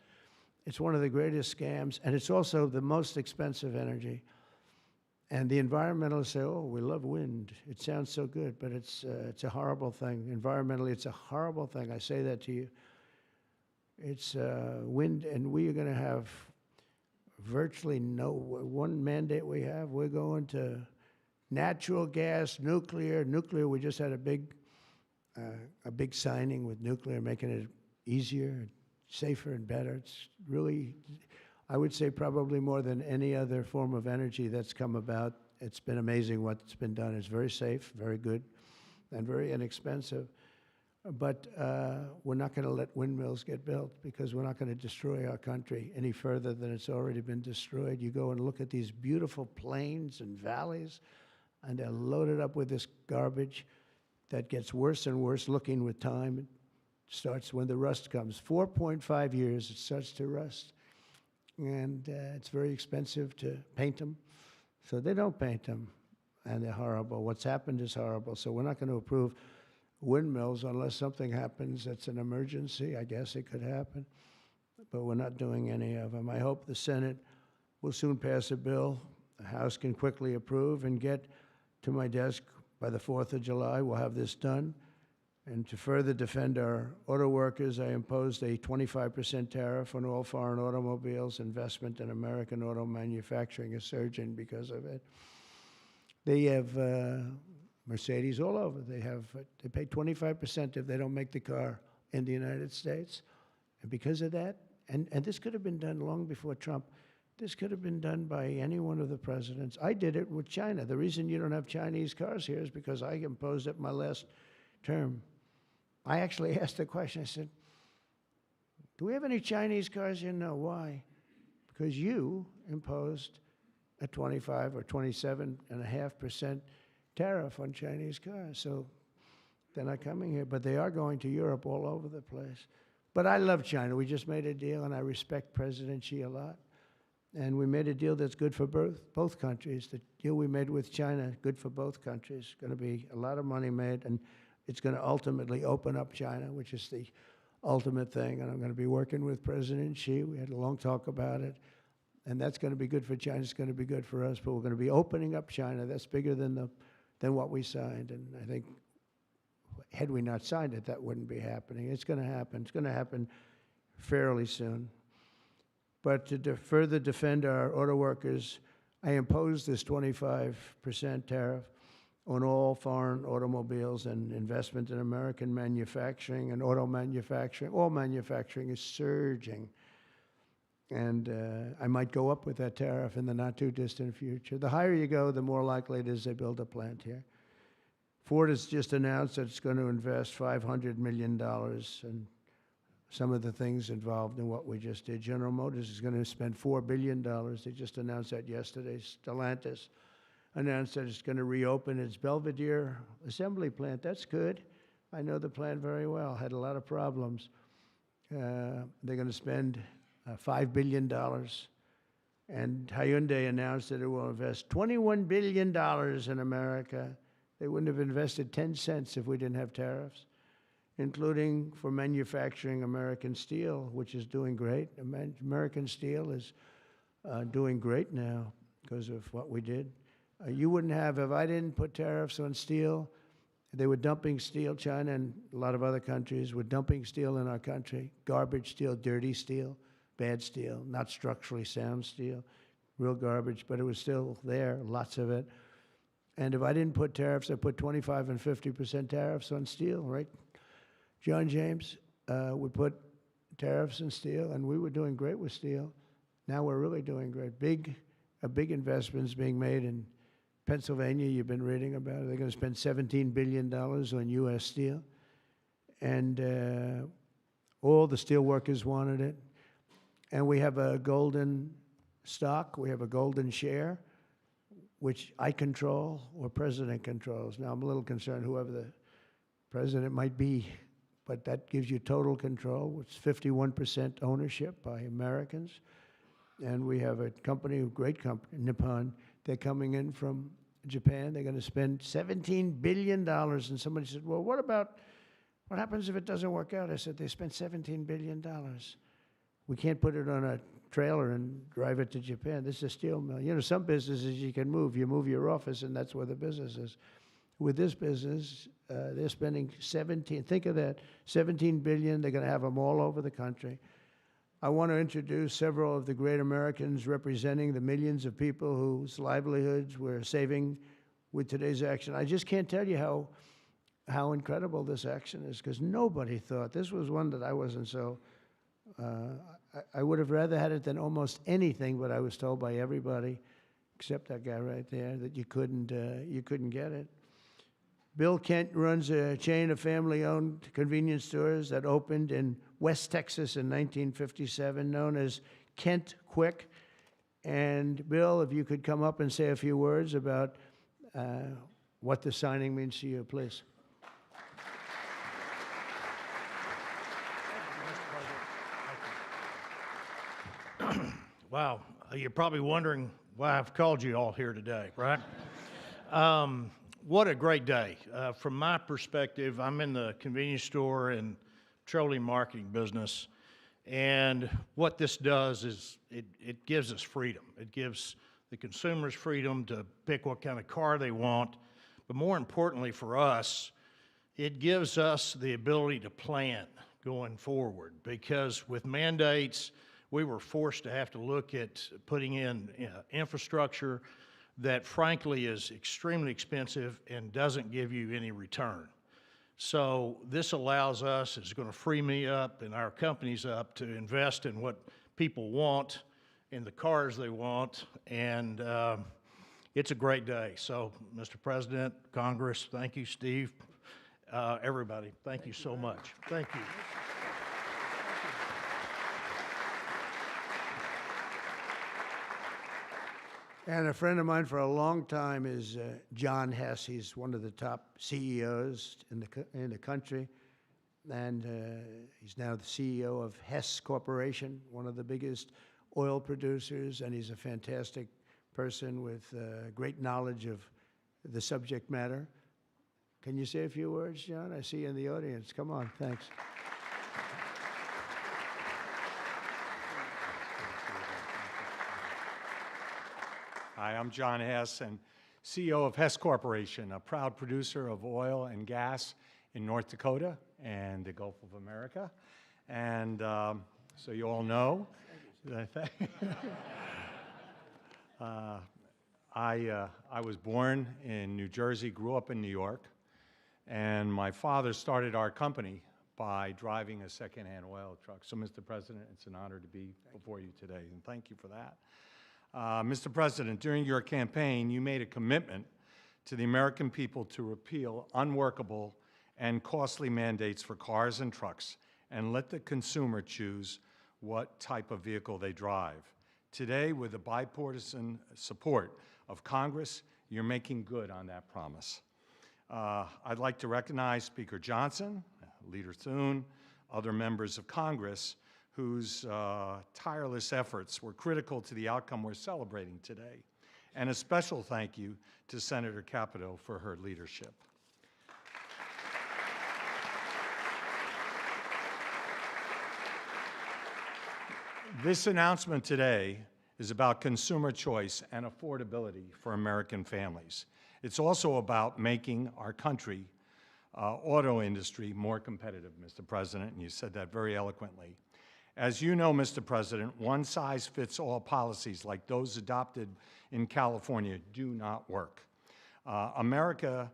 It's one of the greatest scams, and it's also the most expensive energy. And the environmentalists say, oh, we love wind. It sounds so good, but it's a horrible thing. Environmentally, it's a horrible thing. I say that to you. It's wind, and we are going to have virtually no, one mandate we have, we're going to natural gas, nuclear. Nuclear, we just had a big signing with nuclear, making it easier, safer, and better. It's really, I would say, probably more than any other form of energy that's come about. It's been amazing what's been done. It's very safe, very good, and very inexpensive. But we're not going to let windmills get built because we're not going to destroy our country any further than it's already been destroyed. You go and look at these beautiful plains and valleys, and they're loaded up with this garbage that gets worse and worse looking with time. It starts when the rust comes. 4.5 years, it starts to rust. And it's very expensive to paint them. So they don't paint them, and they're horrible. What's happened is horrible. So we're not going to approve windmills unless something happens that's an emergency. I guess it could happen, but we're not doing any of them. I hope the Senate will soon pass a bill the House can quickly approve and get to my desk by the 4th of July. We'll have this done. And to further defend our auto workers, I imposed a 25% tariff on all foreign automobiles. Investment in American auto manufacturing is surging because of it. They have Mercedes all over. They pay 25% if they don't make the car in the United States. And because of that, and this could have been done long before Trump, this could have been done by any one of the presidents. I did it with China. The reason you don't have Chinese cars here is because I imposed it my last term. I actually asked the question. I said, do we have any Chinese cars here? No. Why? Because you imposed a 25 or 27.5% tariff on Chinese cars. So they're not coming here, but they are going to Europe all over the place. But I love China. We just made a deal, and I respect President Xi a lot. And we made a deal that's good for both countries. The deal we made with China, good for both countries. Going to be a lot of money made, and it's going to ultimately open up China, which is the ultimate thing. And I'm going to be working with President Xi. We had a long talk about it. And that's going to be good for China. It's going to be good for us. But we're going to be opening up China. That's bigger than what we signed. And I think had we not signed it, that wouldn't be happening. It's going to happen. It's going to happen fairly soon. But to further defend our auto workers, I imposed this 25% tariff on all foreign automobiles and investment in American manufacturing and auto manufacturing. All manufacturing is surging. And I might go up with that tariff in the not-too-distant future. The higher you go, the more likely it is they build a plant here. Ford has just announced that it's going to invest $500 million in some of the things involved in what we just did. General Motors is going to spend $4 billion. They just announced that yesterday. Stellantis announced that it's going to reopen its Belvidere assembly plant. That's good. I know the plant very well. Had a lot of problems. They're going to spend $5 billion. And Hyundai announced that it will invest $21 billion in America. They wouldn't have invested 10 cents if we didn't have tariffs, including for manufacturing American steel, which is doing great. American steel is doing great now because of what we did. You wouldn't have, if I didn't put tariffs on steel, they were dumping steel. China and a lot of other countries were dumping steel in our country. Garbage steel, dirty steel, bad steel, not structurally sound steel, real garbage, but it was still there, lots of it. And if I didn't put tariffs, I put 25 and 50% tariffs on steel, right? John James would put tariffs on steel, and we were doing great with steel. Now we're really doing great. A big investment is being made in Pennsylvania. You've been reading about it. They're going to spend $17 billion on U.S. steel. and all the steel workers wanted it. And we have a golden stock, we have a golden share, which I control or President controls. Now, I'm a little concerned whoever the president might be, but that gives you total control. It's 51% ownership by Americans. And we have a company, a great company, Nippon. They're coming in from Japan. They're going to spend $17 billion. And somebody said, well, what happens if it doesn't work out? I said, they spent $17 billion. We can't put it on a trailer and drive it to Japan. This is a steel mill. You know, some businesses you can move. You move your office, and that's where the business is. With this business, they're spending think of that, $17 billion. They're going to have them all over the country. I want to introduce several of the great Americans representing the millions of people whose livelihoods we're saving with today's action. I just can't tell you how incredible this action is, because nobody thought. This was one that I wasn't so, I would have rather had it than almost anything, but I was told by everybody, except that guy right there, that you couldn't get it. Bill Kent runs a chain of family-owned convenience stores that opened in West Texas in 1957, known as Kent Quick. And Bill, if you could come up and say a few words about what the signing means to you, please. Wow, you're probably wondering why I've called you all here today, right? What a great day. From my perspective, I'm in the convenience store and petroleum marketing business, and what this does is it gives us freedom. It gives the consumers freedom to pick what kind of car they want, but more importantly for us, it gives us the ability to plan going forward, because with mandates, we were forced to have to look at putting in infrastructure that frankly is extremely expensive and doesn't give you any return. So this allows us, it's going to free me up and our companies up to invest in what people want, in the cars they want, and it's a great day. So, Mr. President, Congress, thank you, Steve, everybody, thank you so much. Thank you. And a friend of mine for a long time is John Hess. He's one of the top CEOs in the country, and he's now the CEO of Hess Corporation, one of the biggest oil producers, and he's a fantastic person with great knowledge of the subject matter. Can you say a few words, John? I see you in the audience. Come on, thanks. Hi, I'm John Hess, and CEO of Hess Corporation, a proud producer of oil and gas in North Dakota and the Gulf of America. And so you all know, I was born in New Jersey, grew up in New York, and my father started our company by driving a secondhand oil truck. So, Mr. President, it's an honor to be before you today, and thank you for that. Mr. President, during your campaign, you made a commitment to the American people to repeal unworkable and costly mandates for cars and trucks and let the consumer choose what type of vehicle they drive. Today, with the bipartisan support of Congress, you're making good on that promise. I'd like to recognize Speaker Johnson, Leader Thune, other members of Congress whose tireless efforts were critical to the outcome we're celebrating today. And a special thank you to Senator Capito for her leadership. This announcement today is about consumer choice and affordability for American families. It's also about making our country, auto industry, more competitive, Mr. President, and you said that very eloquently. As you know, Mr. President, one-size-fits-all policies like those adopted in California do not work. America,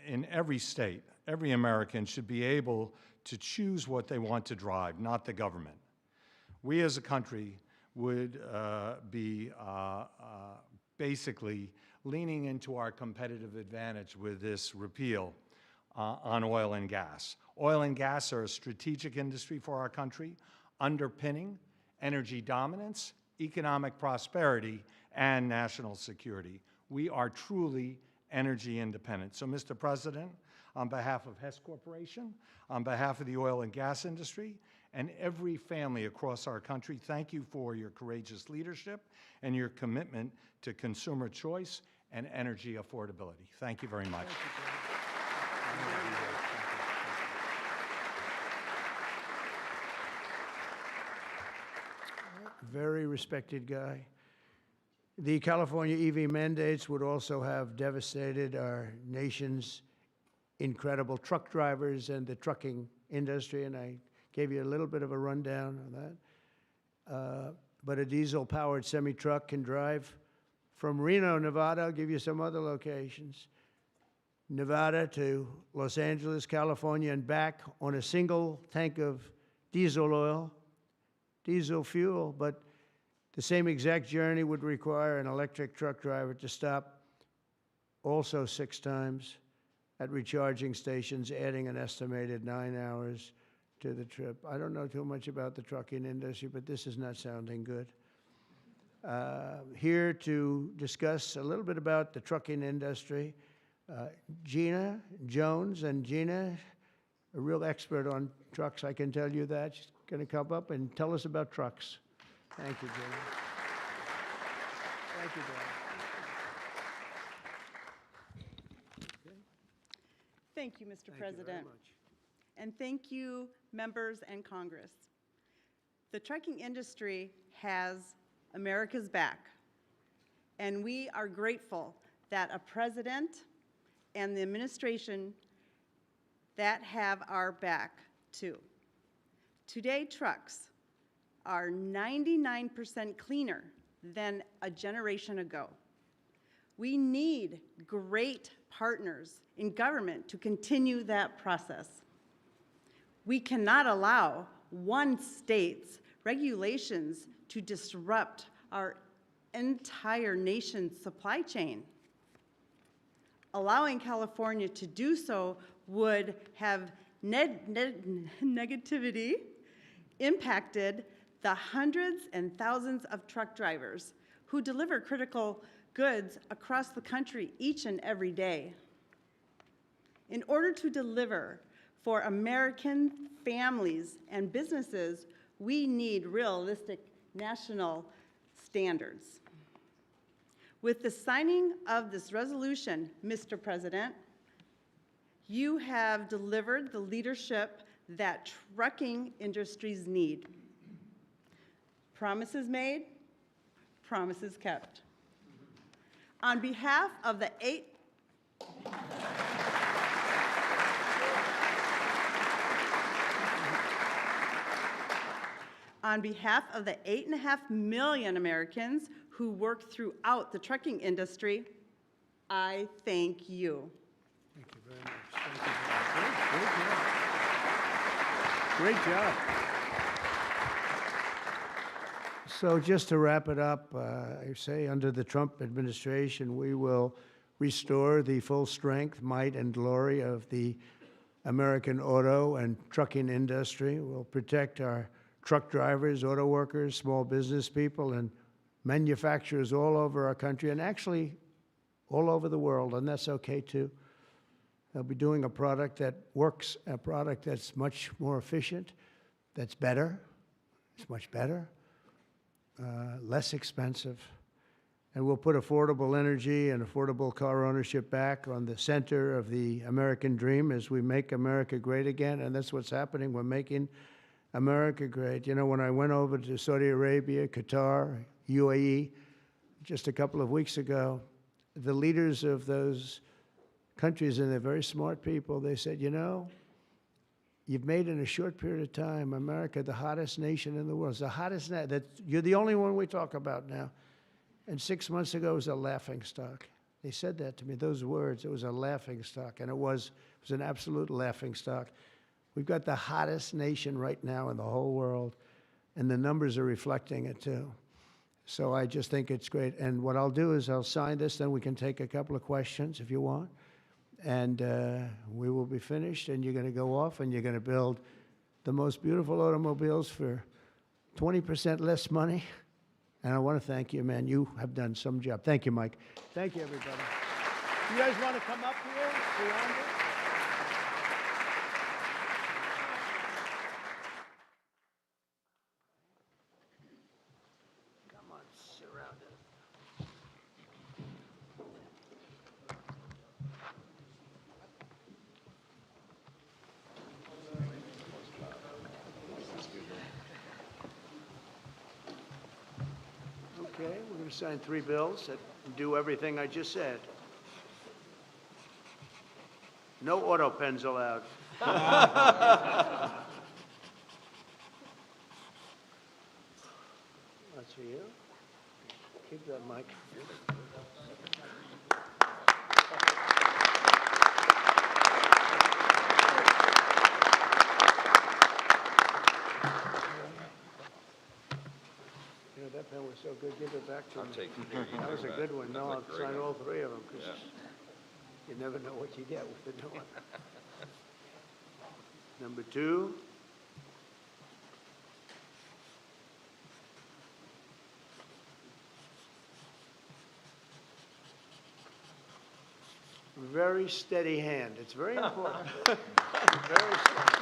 in every state, every American should be able to choose what they want to drive, not the government. We as a country would be basically leaning into our competitive advantage with this repeal on oil and gas. Oil and gas are a strategic industry for our country, underpinning energy dominance, economic prosperity, and national security. We are truly energy independent. So, Mr. President, on behalf of Hess Corporation, on behalf of the oil and gas industry, and every family across our country, thank you for your courageous leadership and your commitment to consumer choice and energy affordability. Thank you very much. Very respected guy. The California EV mandates would also have devastated our nation's incredible truck drivers and the trucking industry, and I gave you a little bit of a rundown on that. But a diesel-powered semi-truck can drive from Reno, Nevada, I'll give you some other locations, Nevada to Los Angeles, California, and back on a single tank of diesel oil, diesel fuel, but the same exact journey would require an electric truck driver to stop also 6 times at recharging stations, adding an estimated 9 hours to the trip. I don't know too much about the trucking industry, but this is not sounding good. Here to discuss a little bit about the trucking industry, Gina Jones. And Gina, a real expert on trucks, I can tell you that. She's going to come up and tell us about trucks. Thank you, Gina. Thank you, Dan. Thank you, Mr. Thank you President. very much. And thank you, members and Congress. The trucking industry has America's back, and we are grateful that a president and the administration that have our back too. Today, trucks are 99% cleaner than a generation ago. We need great partners in government to continue that process. We cannot allow one state's regulations to disrupt our entire nation's supply chain. Allowing California to do so would have negativity impacted the hundreds and thousands of truck drivers who deliver critical goods across the country each and every day. In order to deliver for American families and businesses, we need realistic national standards. With the signing of this resolution, Mr. President, you have delivered the leadership that trucking industries need. Promises made, promises kept. On behalf of the On behalf of the 8.5 million Americans who work throughout the trucking industry, I thank you. Thank you very much. Thank you very much. Great job. So just to wrap it up, I say under the Trump administration, we will restore the full strength, might, and glory of the American auto and trucking industry. We'll protect our truck drivers, auto workers, small business people, and manufacturers all over our country, and actually all over the world, and that's okay too. They'll be doing a product that works, a product that's much more efficient, that's better, it's much better, less expensive, and we'll put affordable energy and affordable car ownership back on the center of the American dream as we make America great again, and that's what's happening. We're making America great. You know, when I went over to Saudi Arabia, Qatar, UAE, just a couple of weeks ago, the leaders of those countries, and they're very smart people, they said, you know, you've made in a short period of time America the hottest nation in the world. It's the hottest, you're the only one we talk about now. And 6 months ago, it was a laughingstock. They said that to me, those words, it was a laughingstock, and it was an absolute laughingstock. We've got the hottest nation right now in the whole world, and the numbers are reflecting it too. So I just think it's great. And what I'll do is I'll sign this, then we can take a couple of questions if you want. and we will be finished, and you're going to go off, and you're going to build the most beautiful automobiles for 20% less money. And I want to thank you, man. You have done some job. Thank you, Mike. Thank you, everybody. You guys want to come up here? Beyond it? Come on, surround it. Okay, we're going to sign 3 bills that do everything I just said. No auto pens allowed. That's for you. Keep that, Mike. You know, that pen was so good, give it back to me. I'll take it. That was a good one. No, I'll great. sign all 3 of them, because you never know what you get with the new one. Number 2. Very steady hand. It's very important. Very steady.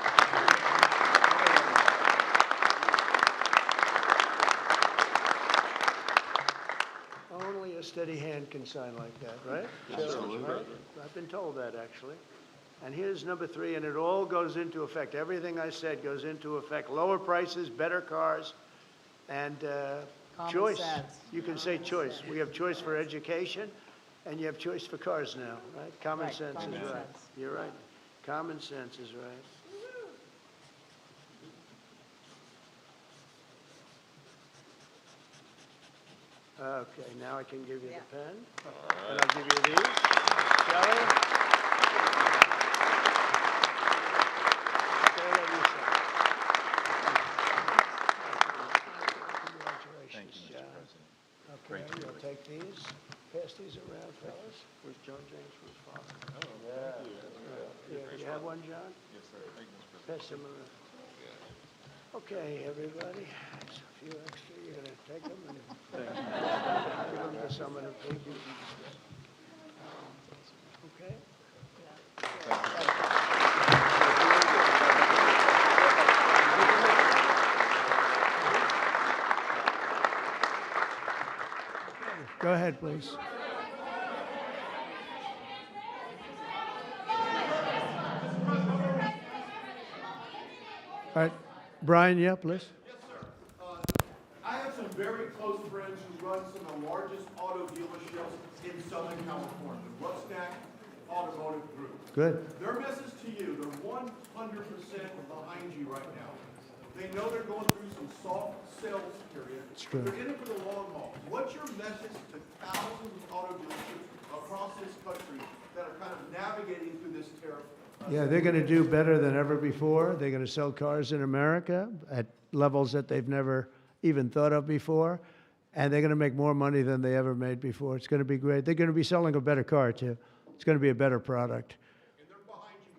Only a steady hand can sign like that, right? Absolutely. Right? I've been told that, actually. And here's number 3, and it all goes into effect. Everything I said goes into effect. Lower prices, better cars, and choice. You can say choice. We have choice for education, and you have choice for cars now, right? Common sense is right. You're right. Common sense is right. Okay, now I can give you the pen. And I'll give you these. Shelley? Okay, let me sign. Congratulations, John. Okay, you'll take these. Pass these around, fellas. Where's John James for his father? Oh, yeah. You have one, John? Yes, sir. Thank you, Mr. President. Pass them around. Okay, everybody. There's a few extra. You're going to take them and give them to someone who paid you. Okay? Go ahead, please. All right, Brian, yeah, please. Yes, sir. I have some very close friends who run some of the largest auto dealerships in Southern California, Rusnak Automotive Group. Good. Their message to you, they're 100% behind you right now. They know they're going through some soft sales period. It's true. They're in it for the long haul. What's your message to thousands of auto dealerships across this country that are kind of navigating through this tariff? Yeah, they're going to do better than ever before. They're going to sell cars in America at levels that they've never even thought of before. And they're going to make more money than they ever made before. It's going to be great. They're going to be selling a better car, too. It's going to be a better product. And they're behind you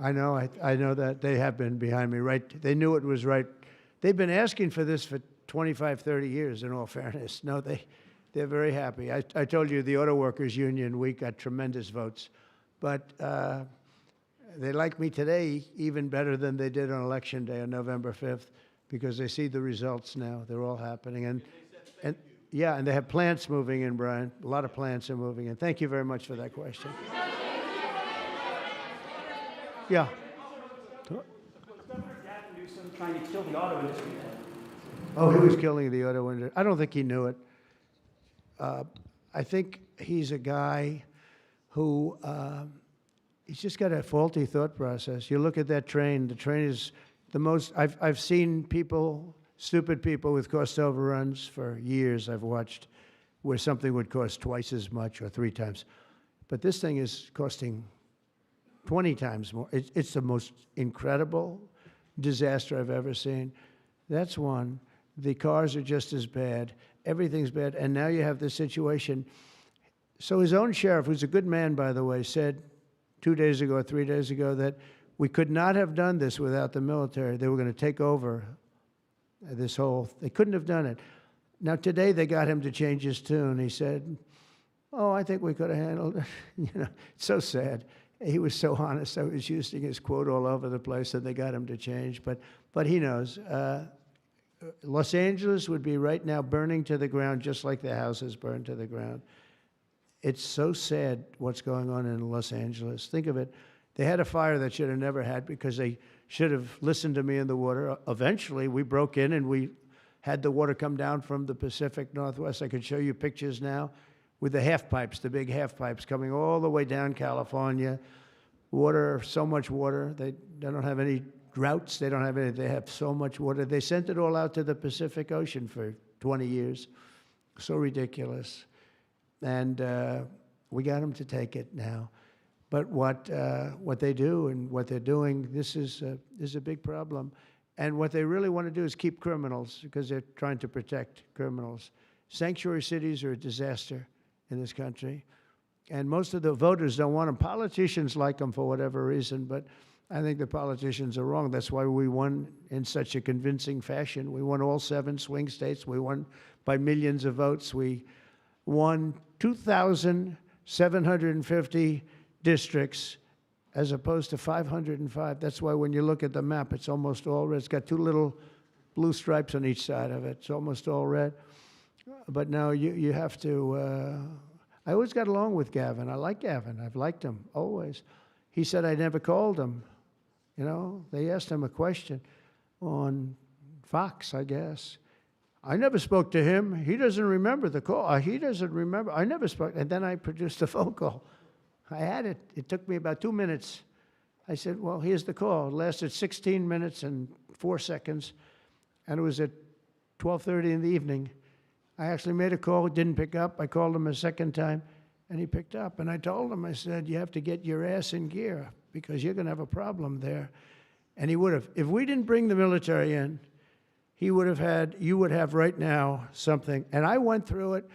100%. I know. I know that. They have been behind me, right? They knew it was right. They've been asking for this for 25, 30 years, in all fairness. No, they're very happy. I told you the Auto Workers Union, we got tremendous votes. But they like me today even better than they did on Election Day on November 5th, because they see the results now. They're all happening. And yeah, and they have plants moving in, Brian. A lot of plants are moving in. Thank you very much for that question. Yeah. Was Governor Gavin Newsom trying to kill the auto industry? Oh, he was killing the auto industry. I don't think he knew it. I think he's a guy who, he's just got a faulty thought process. You look at that train, the train is the most, I've seen people, stupid people with cost overruns for years I've watched, where something would cost twice as much or 3 times. But this thing is costing 20 times more. It's the most incredible disaster I've ever seen. That's one. The cars are just as bad. Everything's bad. And now you have this situation. So his own sheriff, who's a good man, by the way, said 2 days ago or 3 days ago that we could not have done this without the military. They were going to take over this whole, they couldn't have done it. Now today they got him to change his tune. He said, oh, I think we could have handled it. It's so sad. He was so honest. I was using his quote all over the place, and they got him to change. But he knows. Los Angeles would be right now burning to the ground just like the houses burned to the ground. It's so sad what's going on in Los Angeles. Think of it. They had a fire that should have never had because they should have listened to me in the water. Eventually, we broke in and we had the water come down from the Pacific Northwest. I could show you pictures now with the half pipes, the big half pipes coming all the way down California. Water, so much water. They don't have any droughts. They don't have any. They have so much water. They sent it all out to the Pacific Ocean for 20 years. So ridiculous. And we got them to take it now. But what they do and what they're doing, this is a big problem. And what they really want to do is keep criminals because they're trying to protect criminals. Sanctuary cities are a disaster in this country. And most of the voters don't want them. Politicians like them for whatever reason, but I think the politicians are wrong. That's why we won in such a convincing fashion. We won all 7 swing states. We won by millions of votes. We won 2,750 districts as opposed to 505. That's why when you look at the map, it's almost all red. It's got 2 little blue stripes on each side of it. It's almost all red. But now you have to, I always got along with Gavin. I like Gavin. I've liked him, always. He said I never called him. They asked him a question on Fox, I guess. I never spoke to him. He doesn't remember the call. He doesn't remember. I never spoke. And then I produced a phone call. I had it. It took me about 2 minutes. I said, well, here's the call. It lasted 16 minutes and 4 seconds. And it was at 12:30 in the evening. I actually made a call, didn't pick up. I called him a second time, and he picked up. And I told him, I said, you have to get your ass in gear because you're going to have a problem there. And he would have. If we didn't bring the military in, you would have right now something. And I went through it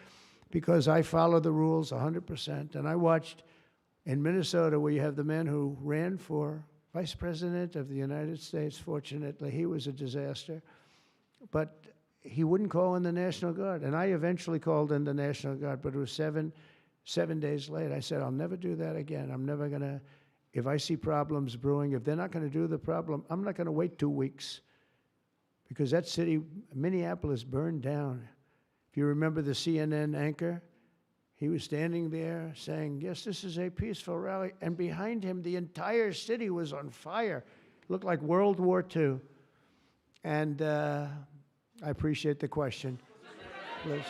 because I follow the rules 100%. And I watched in Minnesota where you have the man who ran for vice president of the United States. Fortunately, he was a disaster. But he wouldn't call in the National Guard. And I eventually called in the National Guard, but it was seven days late. I said, I'll never do that again. I'm never going to, if I see problems brewing, if they're not going to do the problem, I'm not going to wait 2 weeks. Because that city, Minneapolis, burned down. If you remember the CNN anchor, he was standing there saying, yes, this is a peaceful rally. And behind him, the entire city was on fire. It looked like World War II. And I appreciate the question. Please.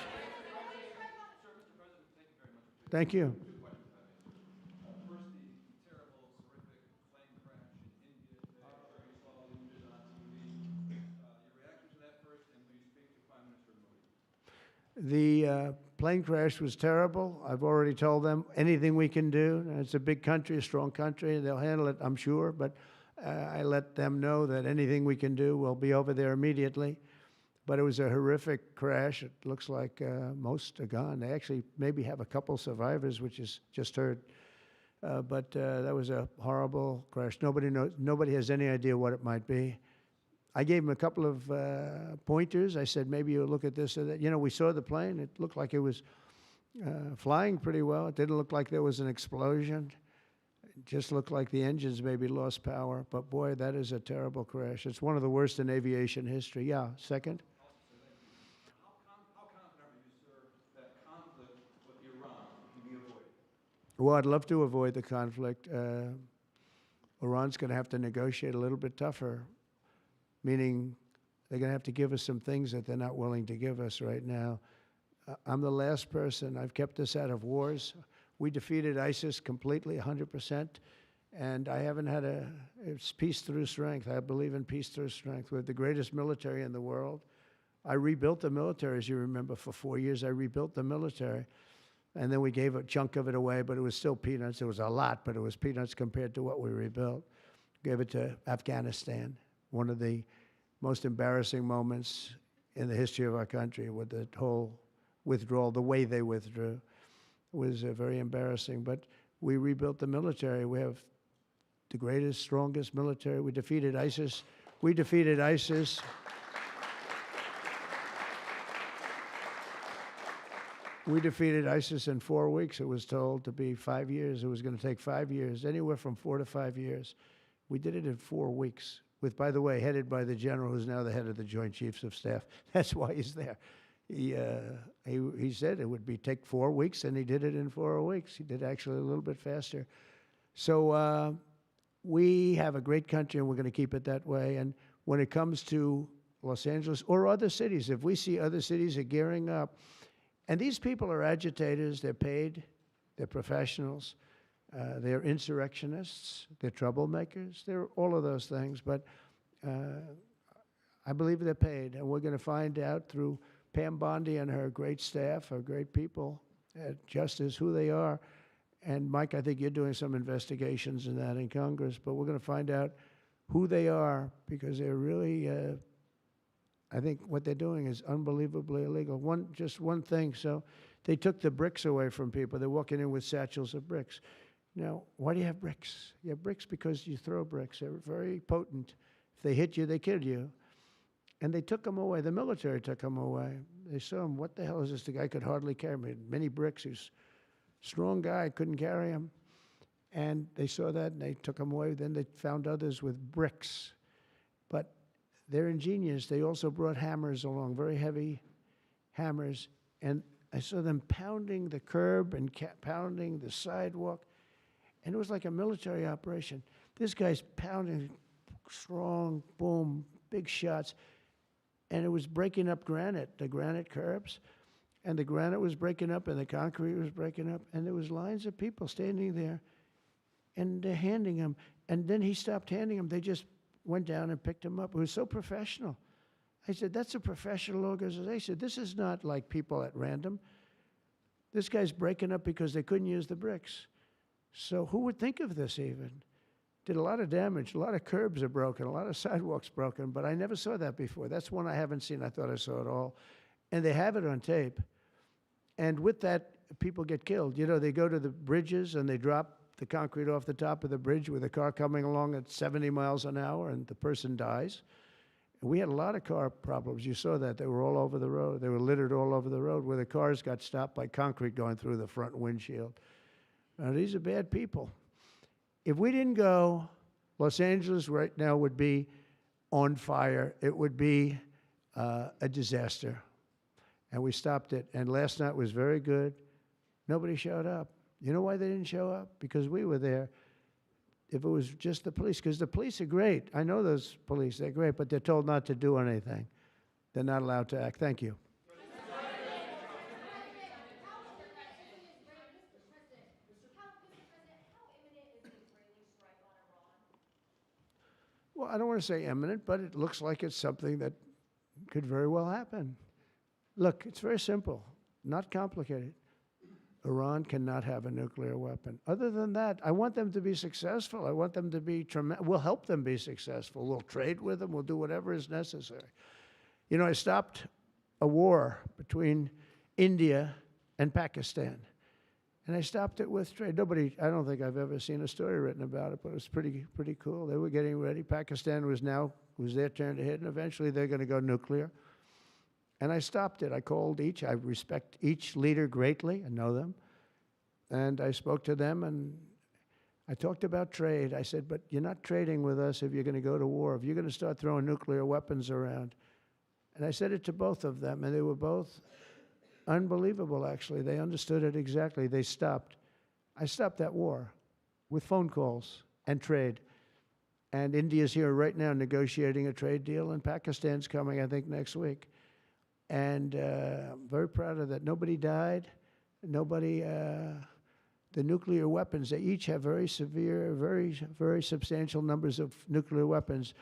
Thank you. The plane crash was terrible. I've already told them anything we can do. It's a big country, a strong country. They'll handle it, I'm sure. But I let them know that anything we can do, we'll be over there immediately. But it was a horrific crash. It looks like most are gone. They actually maybe have a couple survivors, which is just heard. But that was a horrible crash. Nobody has any idea what it might be. I gave him a couple of pointers. I said, maybe you'll look at this or that. We saw the plane. It looked like it was flying pretty well. It didn't look like there was an explosion. It just looked like the engines maybe lost power. But boy, that is a terrible crash. It's one of the worst in aviation history. Yeah, second? How confident are you, sir, that conflict with Iran can be avoided? Well, I'd love to avoid the conflict. Iran's going to have to negotiate a little bit tougher, meaning they're going to have to give us some things that they're not willing to give us right now. I'm the last person. I've kept us out of wars. We defeated ISIS completely, 100%, and I haven't had it's peace through strength. I believe in peace through strength. We're the greatest military in the world. I rebuilt the military, as you remember, for 4 years. I rebuilt the military, and then we gave a chunk of it away, but it was still peanuts. It was a lot, but it was peanuts compared to what we rebuilt. Gave it to Afghanistan, one of the most embarrassing moments in the history of our country with the whole withdrawal, the way they withdrew was very embarrassing. But We rebuilt the military. We have the greatest, strongest military. We defeated ISIS. We defeated ISIS. We defeated ISIS in 4 weeks. It was told to be 5 years. It was going to take 5 years, anywhere from 4 to 5 years. We did it in 4 weeks, with, by the way, headed by the general who's now the head of the Joint Chiefs of Staff. That's why he's there. He said it would take 4 weeks, and he did it in 4 weeks. He did actually a little bit faster. So we have a great country, and we're going to keep it that way. And when it comes to Los Angeles or other cities, if we see other cities are gearing up, and these people are agitators, they're paid, they're professionals, they're insurrectionists, they're troublemakers, they're all of those things. But I believe they're paid, and we're going to find out through Pam Bondi and her great staff, her great people at Justice, who they are. And Mike, I think you're doing some investigations in that in Congress, but we're going to find out who they are, because they're really, I think what they're doing is unbelievably illegal. Just one thing, so they took the bricks away from people. They're walking in with satchels of bricks. Now, why do you have bricks? You have bricks because you throw bricks. They're very potent. If they hit you, they kill you. And they took them away. The military took them away. They saw him, what the hell is this? The guy could hardly carry me. Many bricks. He's a strong guy, couldn't carry him. And they saw that, and they took him away. Then they found others with bricks. But they're ingenious. They also brought hammers along, very heavy hammers. And I saw them pounding the curb and pounding the sidewalk. And it was like a military operation. This guy's pounding strong, boom, big shots. And it was breaking up granite, the granite curbs. And the granite was breaking up, and the concrete was breaking up. And there was lines of people standing there, and they're handing him. And then he stopped handing them. They just went down and picked him up. It was so professional. I said, that's a professional organization. This is not like people at random. This guy's breaking up because they couldn't use the bricks. So who would think of this even? Did a lot of damage. A lot of curbs are broken. A lot of sidewalks broken. But I never saw that before. That's one I haven't seen. I thought I saw it all. And they have it on tape. And with that, people get killed. You know, they go to the bridges and they drop the concrete off the top of the bridge with a car coming along at 70 miles an hour, and the person dies. And we had a lot of car problems. You saw that. They were all over the road. They were littered all over the road, where the cars got stopped by concrete going through the front windshield. Now, these are bad people. If we didn't go, Los Angeles right now would be on fire. It would be a disaster. And we stopped it. And last night was very good. Nobody showed up. You know why they didn't show up? Because we were there. If it was just the police, because the police are great. I know those police, they're great, but they're told not to do anything. They're not allowed to act. Thank you. Well, I don't want to say imminent, but it looks like it's something that could very well happen. Look, it's very simple, not complicated. Iran cannot have a nuclear weapon. Other than that, I want them to be successful. I want them to be tremendous. We'll help them be successful. We'll trade with them. We'll do whatever is necessary. You know, I stopped a war between India and Pakistan. And I stopped it with trade. Nobody, I don't think I've ever seen a story written about it, but it was pretty cool. They were getting ready. Pakistan was their turn to hit, and eventually they're going to go nuclear. And I stopped it. I called each. I respect each leader greatly. I know them. And I spoke to them, and I talked about trade. I said, but you're not trading with us if you're going to go to war, if you're going to start throwing nuclear weapons around. And I said it to both of them, and they were both unbelievable, actually. They understood it exactly. They stopped. I stopped that war with phone calls and trade. And India's here right now negotiating a trade deal, and Pakistan's coming, I think, next week. And I'm very proud of that. Nobody died. Nobody, the nuclear weapons, they each have very severe, very substantial numbers of nuclear weapons.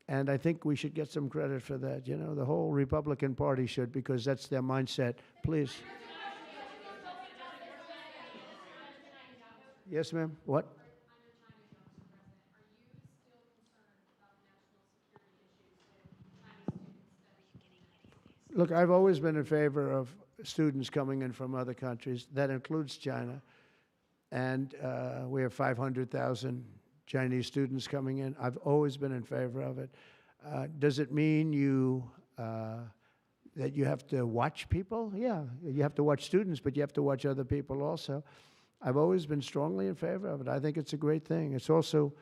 And I think we should get some credit for that. You know, the whole Republican Party should, because that's their mindset. Please. Yes, ma'am. What? Look, I've always been in favor of students coming in from other countries. That includes China. and we have 500,000 Chinese students coming in. I've always been in favor of it. Does it mean that you have to watch people? Yeah, you have to watch students, but you have to watch other people also. I've always been strongly in favor of it. I think it's a great thing. It's also,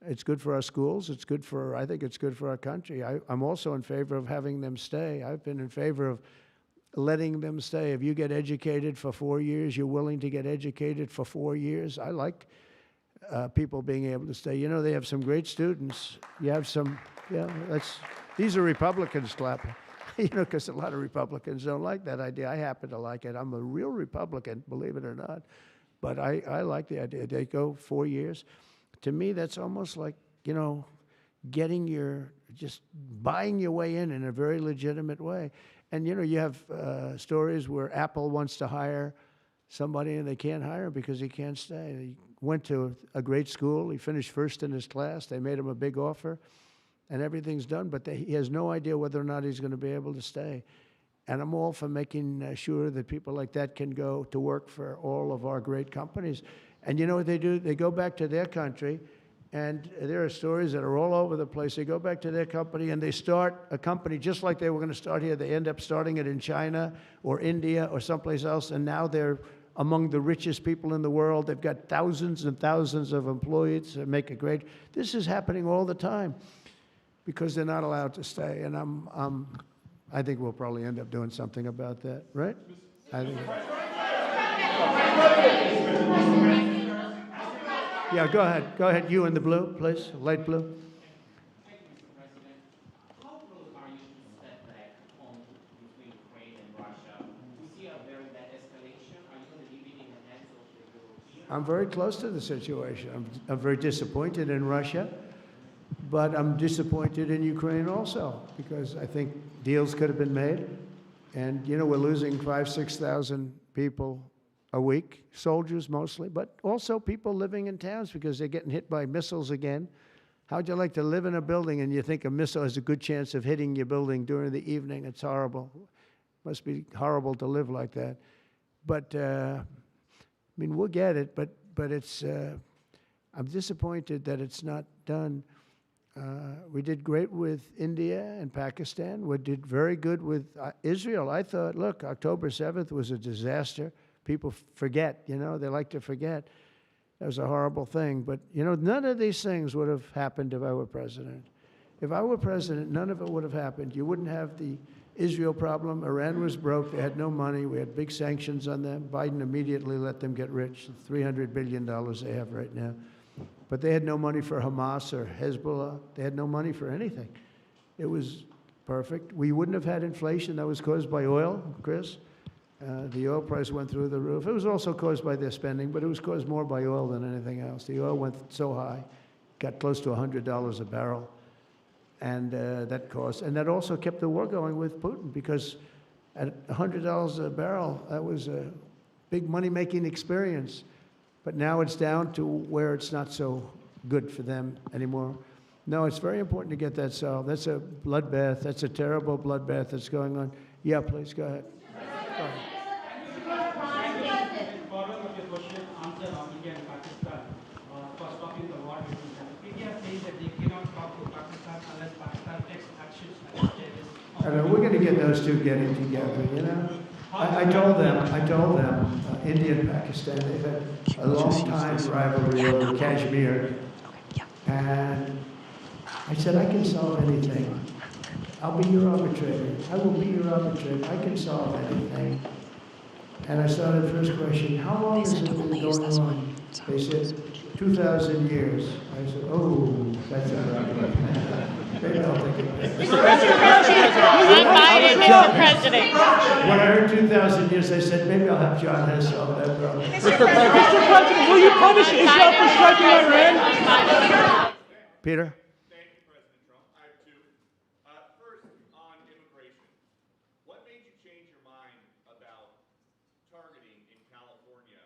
it's good for our schools. It's good for, I think it's good for our country. I'm also in favor of having them stay. I've been in favor of letting them stay. If you get educated for 4 years, you're willing to get educated for 4 years. I like people being able to stay. You know, they have some great students. You have some, yeah, these are Republicans clapping. You know, because a lot of Republicans don't like that idea. I happen to like it. I'm a real Republican, believe it or not. But I like the idea. They go 4 years. To me, that's almost like, you know, just buying your way in a very legitimate way. And, you know, you have stories where Apple wants to hire somebody and they can't hire him because he can't stay. He went to a great school. He finished first in his class. They made him a big offer. And everything's done, but he has no idea whether or not he's going to be able to stay. And I'm all for making sure that people like that can go to work for all of our great companies. And you know what they do? They go back to their country, and there are stories that are all over the place. They go back to their company, and they start a company just like they were going to start here. They end up starting it in China or India or someplace else, and now they're among the richest people in the world. They've got thousands and thousands of employees that make it great. This is happening all the time, because they're not allowed to stay. And I think we'll probably end up doing something about that, right? I think. Yeah, go ahead. Go ahead. You in the blue, please. Light blue. Thank you, Mr. President. How close are you to step back home between Ukraine and Russia? We see a very bad escalation. Are you going to leave it in the hands of the Europeans? I'm very close to the situation. I'm very disappointed in Russia. But I'm disappointed in Ukraine also, because I think deals could have been made. And, you know, we're losing 5,000, 6,000 people a week, soldiers mostly, but also people living in towns because they're getting hit by missiles again. How'd you like to live in a building and you think a missile has a good chance of hitting your building during the evening? It's horrible. Must be horrible to live like that. But, I mean, we'll get it, but it's, I'm disappointed that it's not done. We did great with India and Pakistan. We did very good with Israel. I thought, look, October 7th was a disaster. People forget, you know, they like to forget. That was a horrible thing. But, you know, none of these things would have happened if I were president. If I were president, none of it would have happened. You wouldn't have the Israel problem. Iran was broke. They had no money. We had big sanctions on them. Biden immediately let them get rich, $300 billion they have right now. But they had no money for Hamas or Hezbollah. They had no money for anything. It was perfect. We wouldn't have had inflation that was caused by oil, Chris. The oil price went through the roof. It was also caused by their spending, but it was caused more by oil than anything else. The oil went so high, got close to $100 a barrel. And that caused, and that also kept the war going with Putin, because at $100 a barrel, that was a big money-making experience. But now it's down to where it's not so good for them anymore. No, it's very important to get that solved. That's a bloodbath. That's a terrible bloodbath that's going on. Yeah, please, go ahead. Go ahead. Following up your question, answer on India and Pakistan for stopping the war between them. India says that they cannot talk to Pakistan unless Pakistan takes actions against terrorists. I mean, we're going to get those two getting together, you know? I told them, India and Pakistan, they've had a long time rivalry over Kashmir. And I said, I can solve anything. I'll be your arbitrator. I will be your arbitrator. I can solve anything. And I started the first question, how long has it been going on? They said, 2,000 years. I said, oh, that's a problem. Maybe I'll take it. Mr. President, Mr. President. When I heard 2,000 years, I said, maybe I'll have John Hess solve that problem. Mr. President, will you punish Israel for striking Iran? Peter? Thank you, President Trump. I have two. First, on immigration. What made you change your mind about targeting in California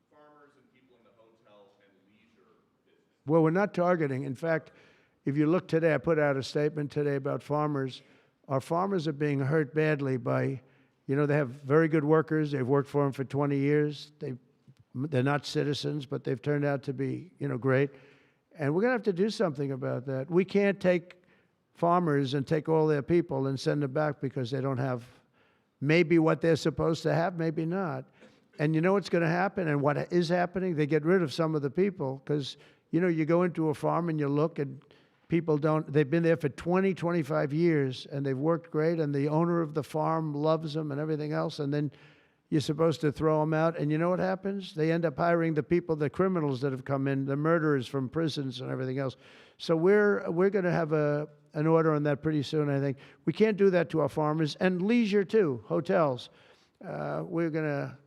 farmers and people in the hotel and leisure business? Well, we're not targeting. In fact, if you look today, I put out a statement today about farmers. Our farmers are being hurt badly by, you know, they have very good workers. They've worked for them for 20 years. They're not citizens, but they've turned out to be, great. And we're going to have to do something about that. We can't take farmers and take all their people and send them back because they don't have maybe what they're supposed to have, maybe not. And you know what's going to happen and what is happening? They get rid of some of the people because, you go into a farm and you look and people they've been there for 20, 25 years and they've worked great and the owner of the farm loves them and everything else, and then you're supposed to throw them out, and you know what happens? They end up hiring the people, the criminals that have come in, the murderers from prisons and everything else. So we're going to have an order on that pretty soon, I think. We can't do that to our farmers, and leisure too, hotels. We're going to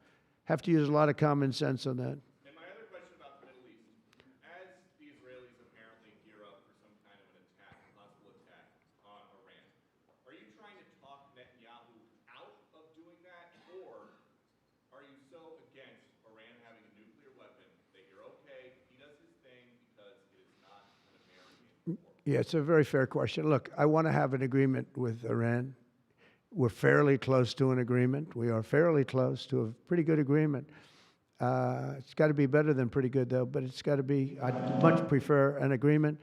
have to use a lot of common sense on that. And my other question about the Middle East, as the Israelis apparently gear up for some kind of an attack, possible attack on Iran, are you trying to talk Netanyahu out of doing that, or are you so against Iran having a nuclear weapon that you're okay, he does his thing because it is not an American war? Yeah, it's a very fair question. Look, I want to have an agreement with Iran. We're fairly close to an agreement. We are fairly close to a pretty good agreement. It's got to be better than pretty good, though, but it's got to be, I'd much prefer an agreement.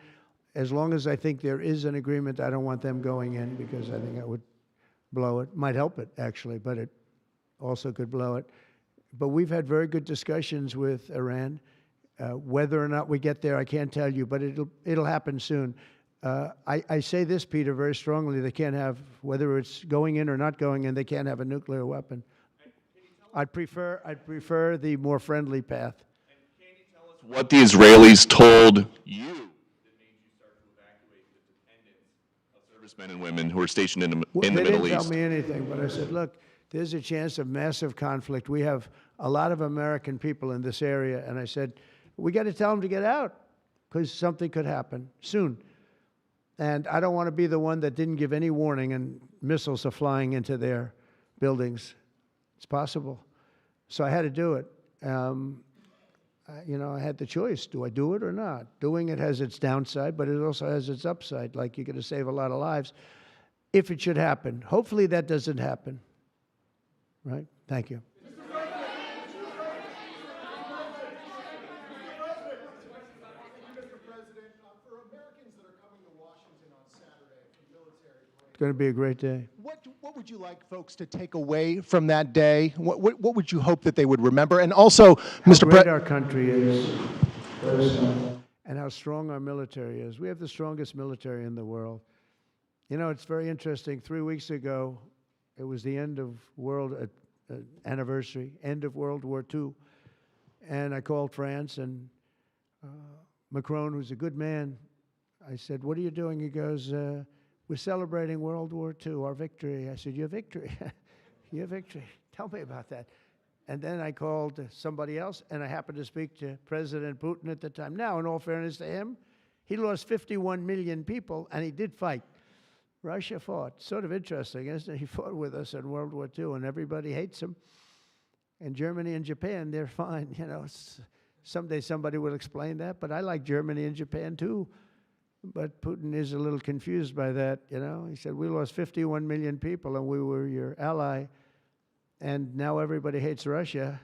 As long as I think there is an agreement, I don't want them going in because I think that would blow it. Might help it, actually, but it also could blow it. But we've had very good discussions with Iran. Whether or not we get there, I can't tell you, but it'll happen soon. I say this, Peter, very strongly. They can't have, whether it's going in or not going in, they can't have a nuclear weapon. I'd prefer the more friendly path. And can you tell us what the Israelis told you that made you start to evacuate the dependents of servicemen and women who are stationed in the Middle East? They didn't tell me anything, but I said, look, there's a chance of massive conflict. We have a lot of American people in this area, and I said, we got to tell them to get out because something could happen soon. And I don't want to be the one that didn't give any warning and missiles are flying into their buildings. It's possible. So I had to do it. I had the choice. Do I do it or not? Doing it has its downside, but it also has its upside, like you're going to save a lot of lives if it should happen. Hopefully that doesn't happen. Right? Thank you. It's going to be a great day. What would you like folks to take away from that day? What would you hope that they would remember? And also, Mr. How great our country is, and how strong our military is. We have the strongest military in the world. It's very interesting. 3 weeks ago, it was the end of world anniversary, end of World War II, and I called France and Macron, who's a good man. I said, "What are you doing?" He goes, "We're celebrating World War II, our victory." I said, "Your victory? Your victory? Tell me about that." And then I called somebody else, and I happened to speak to President Putin at the time. Now, in all fairness to him, he lost 51 million people, and he did fight. Russia fought. Sort of interesting, isn't it? He fought with us in World War II, and everybody hates him. And Germany and Japan, they're fine. Someday somebody will explain that, but I like Germany and Japan too. But Putin is a little confused by that, He said, we lost 51 million people and we were your ally, and now everybody hates Russia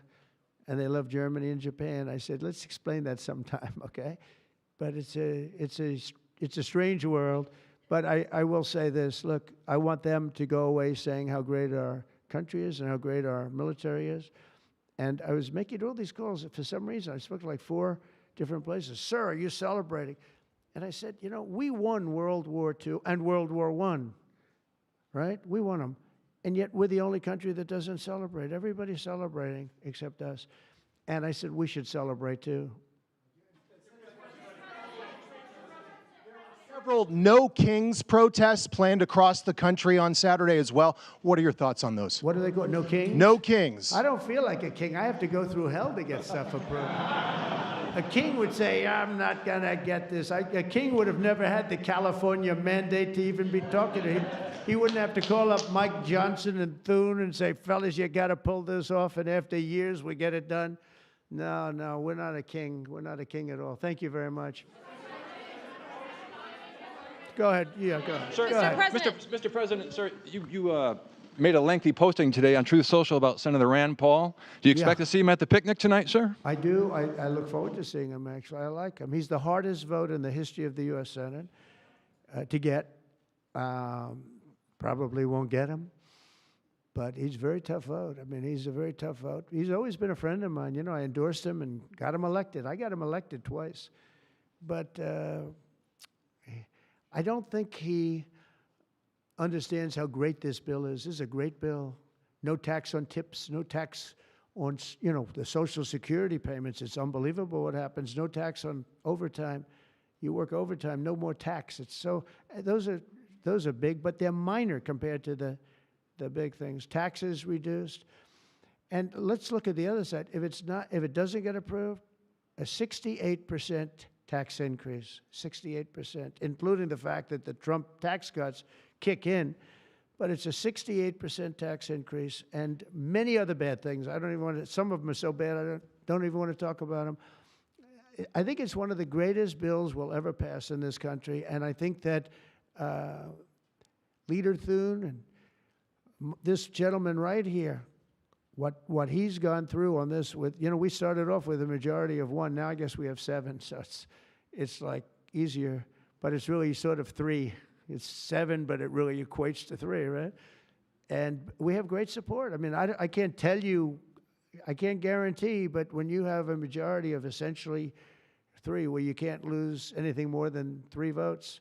and they love Germany and Japan. I said, let's explain that sometime, okay? But it's a strange world. But I will say this, look, I want them to go away saying how great our country is and how great our military is. And I was making all these calls. For some reason, I spoke to like 4 different places. Sir, are you celebrating? And I said, we won World War II and World War I, right? We won them. And yet we're the only country that doesn't celebrate. Everybody's celebrating except us. And I said, we should celebrate too. Several No Kings protests planned across the country on Saturday as well. What are your thoughts on those? What do they call it? No kings? No Kings. I don't feel like a king. I have to go through hell to get stuff approved. A king would say, I'm not going to get this. A king would have never had the California mandate to even be talking to him. He wouldn't have to call up Mike Johnson and Thune and say, fellas, you got to pull this off, and after years we get it done. No, we're not a king. We're not a king at all. Thank you very much. Go ahead. Yeah, go ahead. Sir, Go ahead. President. Mr. President, sir, you made a lengthy posting today on Truth Social about Senator Rand Paul. Do you expect to see him at the picnic tonight, sir? I do. I look forward to seeing him, actually. I like him. He's the hardest vote in the history of the U.S. Senate to get. Probably won't get him, but he's a very tough vote. I mean, he's a very tough vote. He's always been a friend of mine. You know, I endorsed him and got him elected. I got him elected twice. But I don't think he understands how great this bill is. This is a great bill. No tax on tips, no tax on, you know, the Social Security payments. It's unbelievable what happens. No tax on overtime. You work overtime, no more tax. It's so, those are big, but they're minor compared to the big things. Taxes reduced. And let's look at the other side. If it doesn't get approved, a 68% tax increase, 68%, including the fact that the Trump tax cuts kick in, but it's a 68% tax increase and many other bad things. I don't even want to, some of them are so bad I don't even want to talk about them. I think it's one of the greatest bills we'll ever pass in this country, and I think that Leader Thune and this gentleman right here, what he's gone through on this with, you know, we started off with a majority of 1, now I guess we have 7, so it's like easier, but it's really sort of 3. It's 7, but it really equates to 3, right? And we have great support. I mean, I can't tell you, I can't guarantee, but when you have a majority of essentially 3, where you can't lose anything more than 3 votes,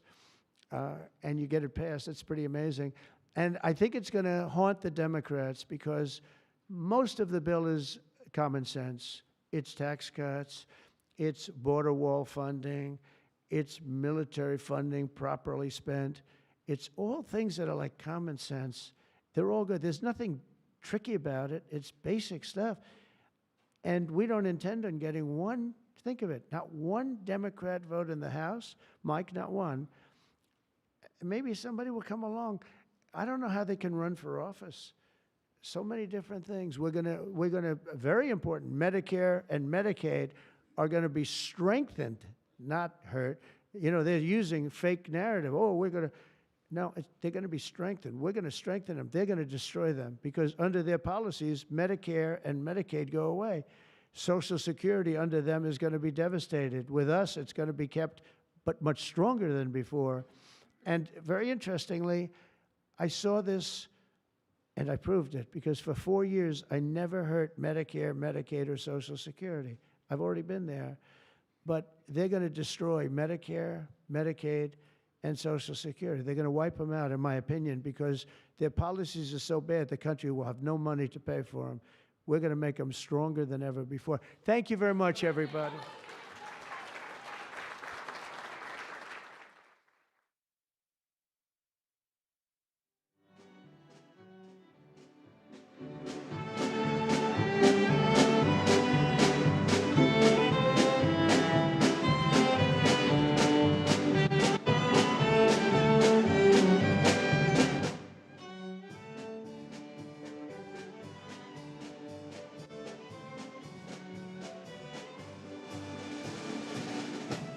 and you get it passed, it's pretty amazing. And I think it's going to haunt the Democrats because most of the bill is common sense. It's tax cuts, it's border wall funding, it's military funding properly spent. It's all things that are like common sense. They're all good. There's nothing tricky about it. It's basic stuff. And we don't intend on getting one, think of it, not one Democrat vote in the House. Mike, not one. Maybe somebody will come along. I don't know how they can run for office. So many different things. We're gonna, very important, Medicare and Medicaid are gonna be strengthened, not hurt. You know, they're using fake narrative. Oh, we're gonna, no, they're gonna be strengthened. We're gonna strengthen them. They're gonna destroy them because under their policies, Medicare and Medicaid go away. Social Security under them is gonna be devastated. With us, it's gonna be kept, but much stronger than before. And very interestingly, I saw this and I proved it because for 4 years, I never hurt Medicare, Medicaid, or Social Security. I've already been there. But they're going to destroy Medicare, Medicaid, and Social Security. They're going to wipe them out, in my opinion, because their policies are so bad, the country will have no money to pay for them. We're going to make them stronger than ever before. Thank you very much, everybody.